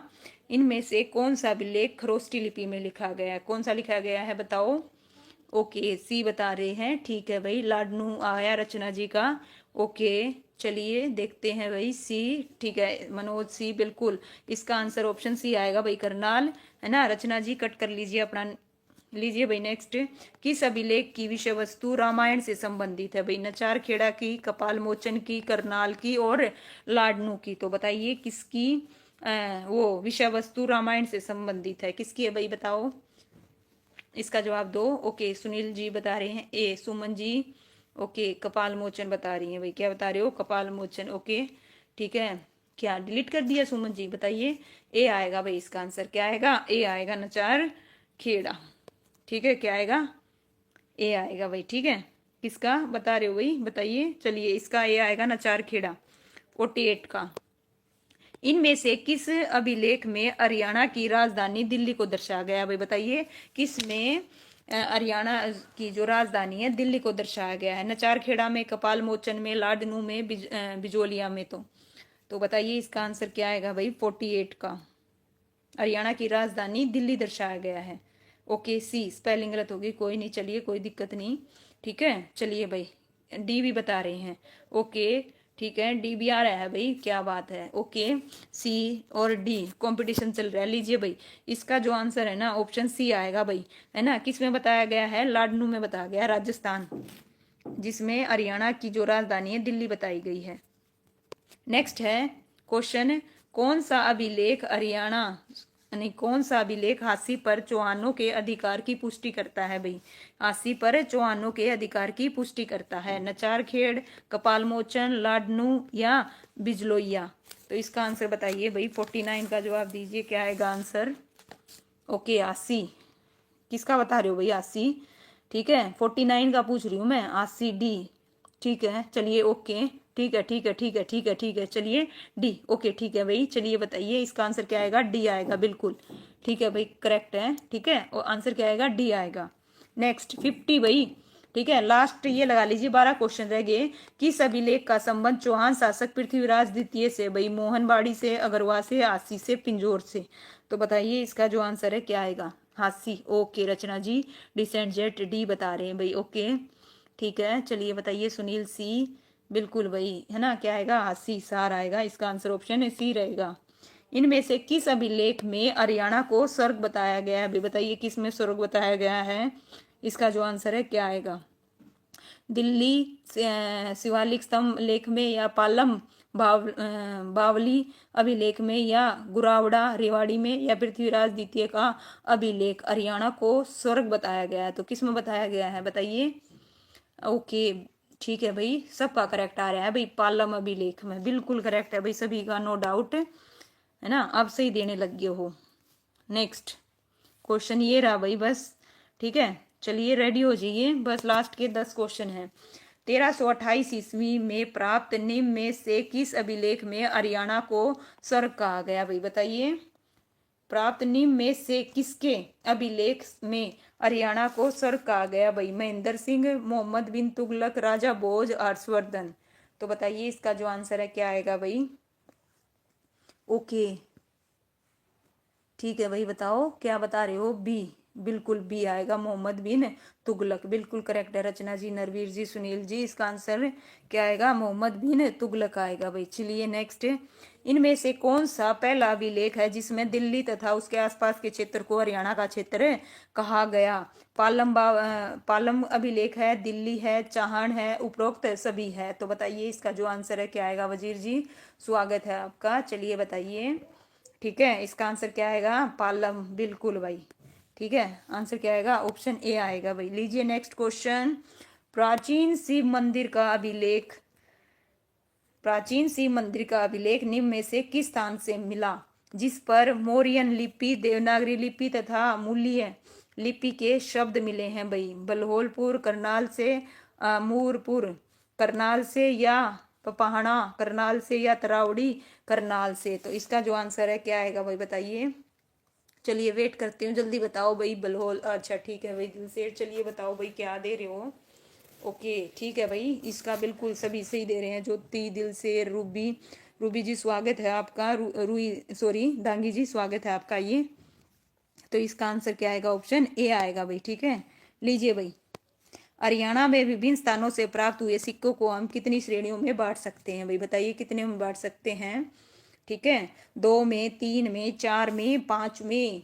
इनमें से कौन सा अभिलेख खरोष्टी लिपि में लिखा गया है। कौन सा लिखा गया है बताओ। ओके सी बता रहे हैं। ठीक है भाई लाडनू आया रचना जी का। ओके चलिए देखते हैं भाई सी। ठीक है मनोज सी बिल्कुल। इसका आंसर ऑप्शन सी आएगा भाई करनाल, है ना। रचना जी कट कर लीजिए अपना। लीजिए भाई नेक्स्ट। किस अभिलेख की विषय वस्तु रामायण से संबंधित है भाई। नचार खेड़ा की, कपाल मोचन की, करनाल की और लाडनू की। तो बताइए किसकी वो विषय वस्तु रामायण से संबंधित है, किसकी है भाई बताओ। इसका जवाब दो। ओके सुनील जी बता रहे हैं ए। सुमन जी ओके कपाल मोचन बता रही हैं भाई। क्या बता रहे हो, कपाल मोचन। ओके ठीक है। क्या डिलीट कर दिया सुमन जी, बताइए। ए आएगा भाई इसका आंसर। क्या आएगा, ए आएगा नचार खेड़ा। ठीक है क्या आएगा, ए आएगा भाई। ठीक है किसका बता रहे हो भाई बताइए। चलिए इसका ए आएगा नचार खेड़ा 48 का। इनमें से किस अभिलेख में हरियाणा की राजधानी दिल्ली को दर्शाया गया भाई। बताइए किस में हरियाणा की जो राजधानी है दिल्ली को दर्शाया गया है। नचारखेड़ा में, कपाल मोचन में, लाडनू में, बिजोलिया में। तो बताइए इसका आंसर क्या आएगा भाई 48 का। हरियाणा की राजधानी दिल्ली दर्शाया गया है। ओके सी स्पेलिंग गलत होगी, कोई नहीं, चलिए कोई दिक्कत नहीं। ठीक है चलिए भाई डी भी बता रहे हैं। ओके ठीक है डी भी आ रहा है भाई, क्या बात है। ओके सी और डी कंपटीशन चल रहा है। लीजिए भाई इसका जो आंसर है ना ऑप्शन सी आएगा भाई, है ना। किस में बताया गया है, लाडनू में बताया गया है, राजस्थान, जिसमें हरियाणा की जो राजधानी है दिल्ली बताई गई है। नेक्स्ट है क्वेश्चन। कौन सा अभिलेख हरियाणा यानी कौन सा अभिलेख हांसी पर चौहानों के अधिकार की पुष्टि करता है भाई। हांसी पर चौहानों के अधिकार की पुष्टि करता है। नचारखेड़, कपाल मोचन, लाडनू या बिजलोइया। तो इसका आंसर बताइए भाई 49 का जवाब दीजिए। क्या आएगा आंसर। ओके हांसी किसका बता रहे हो भाई, हांसी। ठीक है 49 का पूछ रही हूँ मैं, हांसी डी। ठीक है चलिए ओके ठीक है ठीक है ठीक है ठीक है ठीक है चलिए डी। ओके ठीक है भाई चलिए बताइए इसका आंसर क्या आएगा, डी आएगा बिल्कुल। ठीक है भाई करेक्ट है। ठीक है और आंसर क्या आएगा, डी आएगा। नेक्स्ट 50 भाई ठीक है। लास्ट ये लगा लीजिए, 12 क्वेश्चन रह गए। किस अभिलेख का संबंध चौहान शासक पृथ्वीराज द्वितीय से? भाई मोहनबाड़ी से, अगरवा से, आसी से, पिंजौर से। तो बताइए इसका जो आंसर है क्या आएगा? हासी। ओके रचना जी, डिसेंट जेट डी बता रहे हैं भाई। ओके ठीक है, चलिए बताइए सुनील सी। बिल्कुल भाई, है ना, क्या आएगा? हासी सार आएगा। इसका आंसर ऑप्शन है सी रहेगा। इनमें से किस अभिलेख में हरियाणा को स्वर्ग बताया गया है? भाई बताइए किस में स्वर्ग बताया गया है? इसका जो आंसर है क्या आएगा? दिल्ली शिवालिक स्तंभ लेख में, या पालम बावली अभिलेख में, या गुरावड़ा रेवाड़ी में, या पृथ्वीराज द्वितीय का अभिलेख हरियाणा को स्वर्ग बताया गया है? तो किस में बताया गया है बताइए? ओके ठीक है भाई, सबका करेक्ट आ रहा है भाई, पालम अभिलेख में। बिल्कुल करेक्ट है भाई सभी का, नो डाउट, है ना। अब सही देने लग गए हो। नेक्स्ट क्वेश्चन ये रहा भाई बस। ठीक है, चलिए रेडी हो जाइए, बस लास्ट के 10 क्वेश्चन हैं। 1328 ईस्वी में प्राप्त निम्न में से किस अभिलेख में हरियाणा को स्वर्ग कहा गया? भाई बताइए, प्राप्त निम्न में से किसके अभिलेख में हरियाणा को स्वर्ग कहा गया? भाई महेंद्र सिंह, मोहम्मद बिन तुगलक, राजा भोज, हर्षवर्धन। तो बताइए इसका जो आंसर है क्या आएगा भाई? ओके ठीक है भाई, बताओ क्या बता रहे हो? बी। बिल्कुल बी आएगा, मोहम्मद बिन तुगलक। बिल्कुल करेक्ट है रचना जी, नरवीर जी, सुनील जी। इसका आंसर क्या आएगा? मोहम्मद बिन तुगलक आएगा भाई। चलिए नेक्स्ट, इनमें से कौन सा पहला अभिलेख है जिसमें दिल्ली तथा उसके आसपास के क्षेत्र को हरियाणा का क्षेत्र कहा गया? पालम अभिलेख है, दिल्ली है, चाहण है, उपरोक्त सभी है? तो बताइए इसका जो आंसर है क्या आएगा? वजीर जी स्वागत है आपका, चलिए बताइए। ठीक है, इसका आंसर क्या आएगा? पालम। बिल्कुल भाई, ठीक है, आंसर क्या आएगा? ऑप्शन ए आएगा भाई। लीजिए नेक्स्ट क्वेश्चन। प्राचीन शिव मंदिर का अभिलेख प्राचीन शिव मंदिर का अभिलेख निम्न में से किस स्थान से मिला जिस पर मौर्यन लिपि, देवनागरी लिपि तथा मूल्य लिपि के शब्द मिले हैं? भाई बलहोलपुर करनाल से, मूरपुर करनाल से, या पपाहना करनाल से, या तरावड़ी करनाल से? तो इसका जो आंसर है क्या आएगा भाई बताइए? चलिए वेट करती हूँ, जल्दी बताओ भाई। बलहोल, अच्छा ठीक है भाई दिलसेर, चलिए बताओ भाई क्या दे रहे हो? ओके ठीक है भाई, इसका बिल्कुल सभी सही दे रहे हैं। ज्योति, दिलसेर, रूबी, रूबी जी स्वागत है आपका। रुई सॉरी दांगी जी स्वागत है आपका। ये तो इसका आंसर क्या आएगा? ऑप्शन ए आएगा भाई। ठीक है, लीजिए भाई, हरियाणा में विभिन्न स्थानों से प्राप्त हुए सिक्कों को हम कितनी श्रेणियों में बांट सकते हैं? भाई बताइए कितने में बांट सकते हैं? ठीक है, 2 में, 3 में, 4 में, 5 में।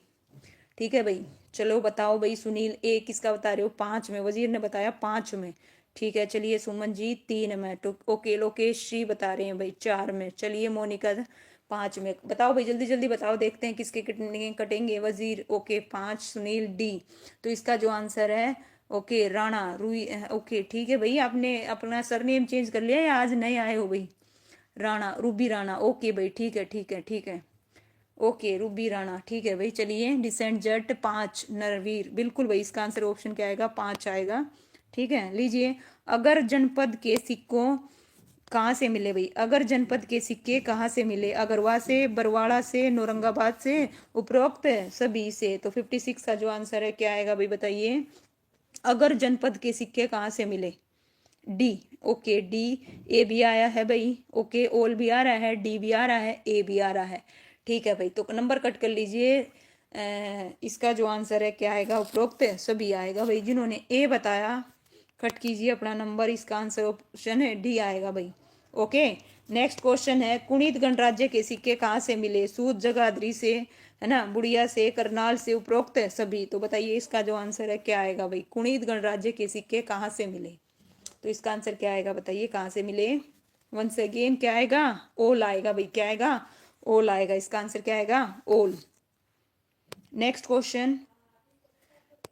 ठीक है भाई, चलो बताओ भाई। सुनील ए किसका बता रहे हो? 5 में। वजीर ने बताया 5 में। ठीक है, चलिए सुमन जी 3 में। तो ओके, लोकेश जी बता रहे हैं भाई 4 में। चलिए मोनिका 5 में। बताओ भाई जल्दी जल्दी बताओ, देखते हैं किसके कितने कटेंगे। वजीर ओके 5, सुनील डी। तो इसका जो आंसर है ओके राणा रुई। ओके ठीक है भाई, आपने अपना सरनेम चेंज कर लिया या आज नए आए हो भाई? राणा, रूबी राणा। ओके भाई ठीक है ठीक है ठीक है, ओके रूबी राणा। ठीक है भाई, चलिए डिसेंट जट 5, नरवीर। बिल्कुल भाई, इसका आंसर ऑप्शन क्या आएगा? 5 आएगा। ठीक है, लीजिए, अगर जनपद के सिक्कों कहाँ से मिले भाई? अगर जनपद के सिक्के कहाँ से मिले? अगरवा से, बरवाड़ा से, औरंगाबाद से, उपरोक्त सभी से? तो 56 का जो आंसर है क्या आएगा भाई बताइए? अगर जनपद के सिक्के कहाँ से मिले? डी। ओके डी, ए भी आया है भाई। ओके ओल भी आ रहा है, डी भी आ रहा है, ए भी आ रहा है। ठीक है भाई, तो नंबर कट कर लीजिए। इसका जो आंसर है क्या आएगा? उपरोक्त सभी आएगा भाई। जिन्होंने ए बताया कट कीजिए अपना नंबर। इसका आंसर ऑप्शन है डी आएगा भाई। ओके नेक्स्ट क्वेश्चन है, कुणित गणराज्य के सिक्के कहाँ से मिले? सूत जगाधरी से, है ना, बुढ़िया से, करनाल से, उपरोक्त सभी? तो बताइए इसका जो आंसर है क्या आएगा भाई? कुणित गणराज्य के सिक्के कहाँ से मिले? तो इसका आंसर क्या आएगा बताइए? कहाँ से मिले? वंस अगेन क्या आएगा? ओल आएगा भाई। क्या आएगा? ओल आएगा। इसका आंसर क्या आएगा? ओल। नेक्स्ट क्वेश्चन,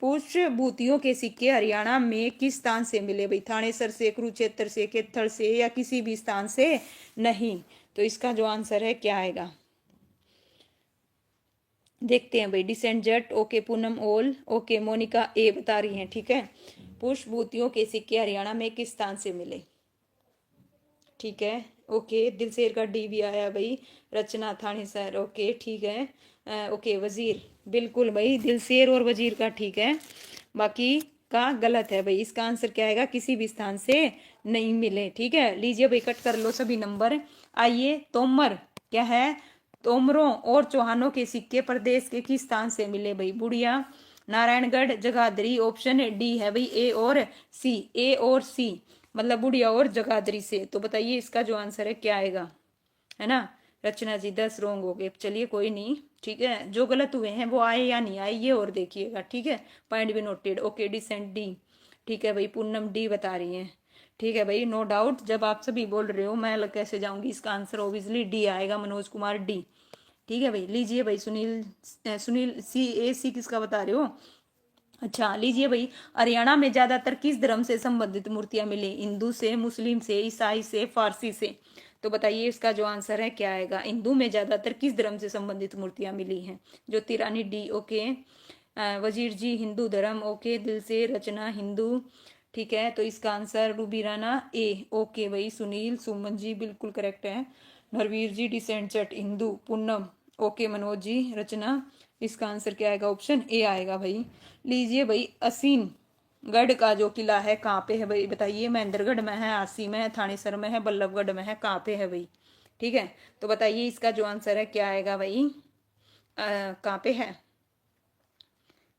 पुष्पभूतियों के सिक्के हरियाणा में किस स्थान से मिले भाई? थानेसर से, कुरुक्षेत्र से, केथल से, या किसी भी स्थान से नहीं? तो इसका जो आंसर है क्या आएगा? देखते हैं भाई। डिसेंट जट ओके, पूनम ओल ओके, मोनिका ए बता रही हैं। ठीक है, पुष्पभूतियों के सिक्के हरियाणा में किस स्थान से मिले? ठीक है, ओके दिलसेर का डी भी आया भाई। रचना थाने सर ओके ठीक है। ओके वजीर, बिल्कुल भाई दिलसेर और वजीर का ठीक है। बाकी का गलत है भाई। इसका आंसर क्या आएगा, किसी भी स्थान से नहीं मिले। ठीक है, लीजिए भाई कट कर लो सभी नंबर। आइए, तोमर क्या है, तोमरों और चौहानों के सिक्के प्रदेश के किस स्थान से मिले भाई, बुढ़िया, नारायणगढ़, जगाधरी। ऑप्शन डी है भाई ए और सी, ए और सी मतलब बुढ़िया और जगाधरी से। तो बताइए इसका जो आंसर है क्या आएगा, है ना। रचना जी 10 रॉन्ग हो गए, चलिए कोई नहीं, ठीक है। जो गलत हुए हैं वो आए या नहीं आए ये और देखिएगा, ठीक है। पॉइंट भी नोटेड। ओके, डिसेंट डी, ठीक है भाई। पूनम डी बता रही है, ठीक है भाई, नो डाउट। जब आप सभी बोल रहे हो मैं अलग कैसे जाऊंगी, इसका आंसर ऑब्वियसली डी आएगा, मनोज कुमार डी। ठीक है भाई, लीजिए भाई सुनील, सुनील सी, ए सी किसका बता रहे हो। अच्छा लीजिए भाई, हरियाणा में ज्यादातर किस धर्म से संबंधित मूर्तियां मिली, हिंदू से, मुस्लिम से, ईसाई से, फारसी से। तो बताइए इसका जो आंसर है क्या आएगा, हिंदू में ज्यादातर किस धर्म से संबंधित मूर्तियां मिली हैं। ज्योति रानी डी, ओके। वजीर जी हिंदू धर्म, ओके। दिल से रचना हिंदू, ठीक है। तो इसका आंसर रूबी राणा ए, ओके भाई। सुनील, सुमन जी बिल्कुल करेक्ट है। नरवीर जी डिसेंट चट हिंदू, पूनम ओके। मनोज जी रचना, इसका आंसर क्या आएगा, ऑप्शन ए आएगा भाई। लीजिए भाई, असीन गढ़ का जो किला है कहाँ पे है भाई, बताइए। महेंद्रगढ़ में है, आसी में है, थानेसर में है, बल्लभगढ़ में है, कहाँ पे है भाई, ठीक है। तो बताइए इसका जो आंसर है क्या आएगा भाई, कहाँ पे है।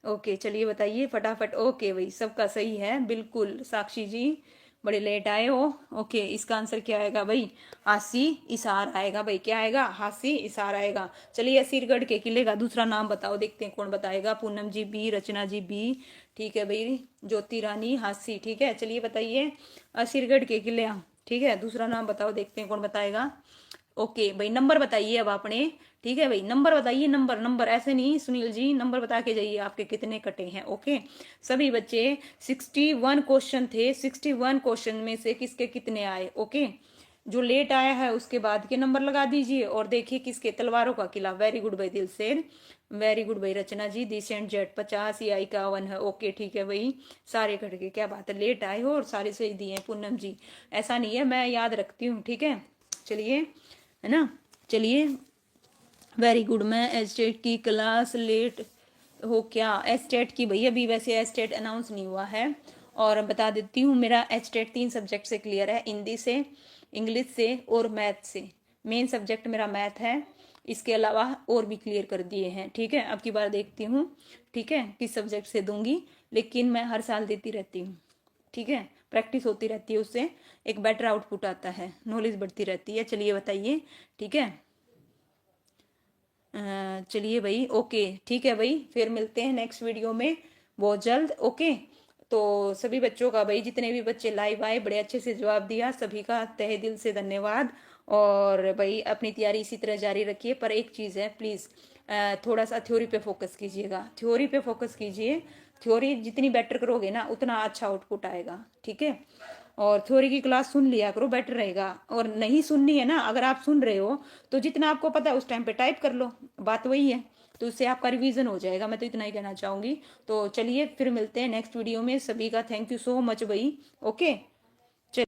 ओके चलिए बताइए फटाफट। ओके भाई सबका सही है बिल्कुल। साक्षी जी बड़े लेट आए हो। ओके इसका आंसर क्या आएगा भाई, हासी इसार आएगा भाई। क्या आएगा, हासी इसार आएगा। चलिए असीरगढ़ के किले का दूसरा नाम बताओ, देखते हैं कौन बताएगा। पूनम जी बी, रचना जी बी, ठीक है भाई। ज्योति रानी हासी, ठीक है। चलिए बताइए असीरगढ़ के किले, ठीक है, दूसरा नाम बताओ, देखते हैं कौन बताएगा। ओके भाई नंबर बताइए अब आपने, ठीक है भाई। नंबर बताइए, नंबर नंबर ऐसे नहीं, सुनील जी नंबर बता के जाइए आपके कितने कटे हैं। ओके सभी बच्चे, 61 क्वेश्चन थे, 61 क्वेश्चन में से किसके कितने आए। ओके जो लेट आया है उसके बाद के नंबर लगा दीजिए और देखिए किसके, तलवारों का किला। वेरी गुड भाई दिल से, वेरी गुड भाई। रचना जी डिसेंट जेट 50, या 51 है। ओके ठीक है भाई, सारे कट गए, क्या बात है, लेट आए हो और सारे सही दिए हैं। पूनम जी ऐसा नहीं है, मैं याद रखती हूँ, ठीक है। चलिए, है ना, चलिए वेरी गुड। मैं एस्टेट की क्लास लेट हो क्या, एस्टेट की भैया अभी वैसे एस्टेट अनाउंस नहीं हुआ है। और बता देती हूँ मेरा एस्टेट 3 सब्जेक्ट से क्लियर है, हिंदी से, इंग्लिश से और मैथ से। मेन सब्जेक्ट मेरा मैथ है, इसके अलावा और भी क्लियर कर दिए हैं, ठीक है। अब की बार देखती हूँ, ठीक है, किस सब्जेक्ट से दूंगी, लेकिन मैं हर साल देती रहती हूँ, ठीक है। प्रैक्टिस होती रहती है, उससे एक बेटर आउटपुट आता है, नॉलेज बढ़ती रहती है। चलिए बताइए, ठीक है। चलिए भाई, ओके ठीक है भाई, फिर मिलते हैं नेक्स्ट वीडियो में बहुत जल्द। ओके तो सभी बच्चों का भाई, जितने भी बच्चे लाइव आए बड़े अच्छे से जवाब दिया, सभी का तहे दिल से धन्यवाद। और भाई अपनी तैयारी इसी तरह जारी रखिए। पर एक चीज़ है प्लीज़, थोड़ा सा थ्योरी पे फोकस कीजिएगा, थ्योरी पे फोकस कीजिए। थ्योरी जितनी बेटर करोगे ना उतना अच्छा आउटपुट आएगा, ठीक है। और थ्योरी की क्लास सुन लिया करो, बेटर रहेगा। और नहीं सुननी है ना, अगर आप सुन रहे हो तो जितना आपको पता है उस टाइम पे टाइप कर लो, बात वही है। तो उससे आपका रिवीजन हो जाएगा, मैं तो इतना ही कहना चाहूंगी। तो चलिए फिर मिलते हैं नेक्स्ट वीडियो में, सभी का थैंक यू सो मच भाई। ओके।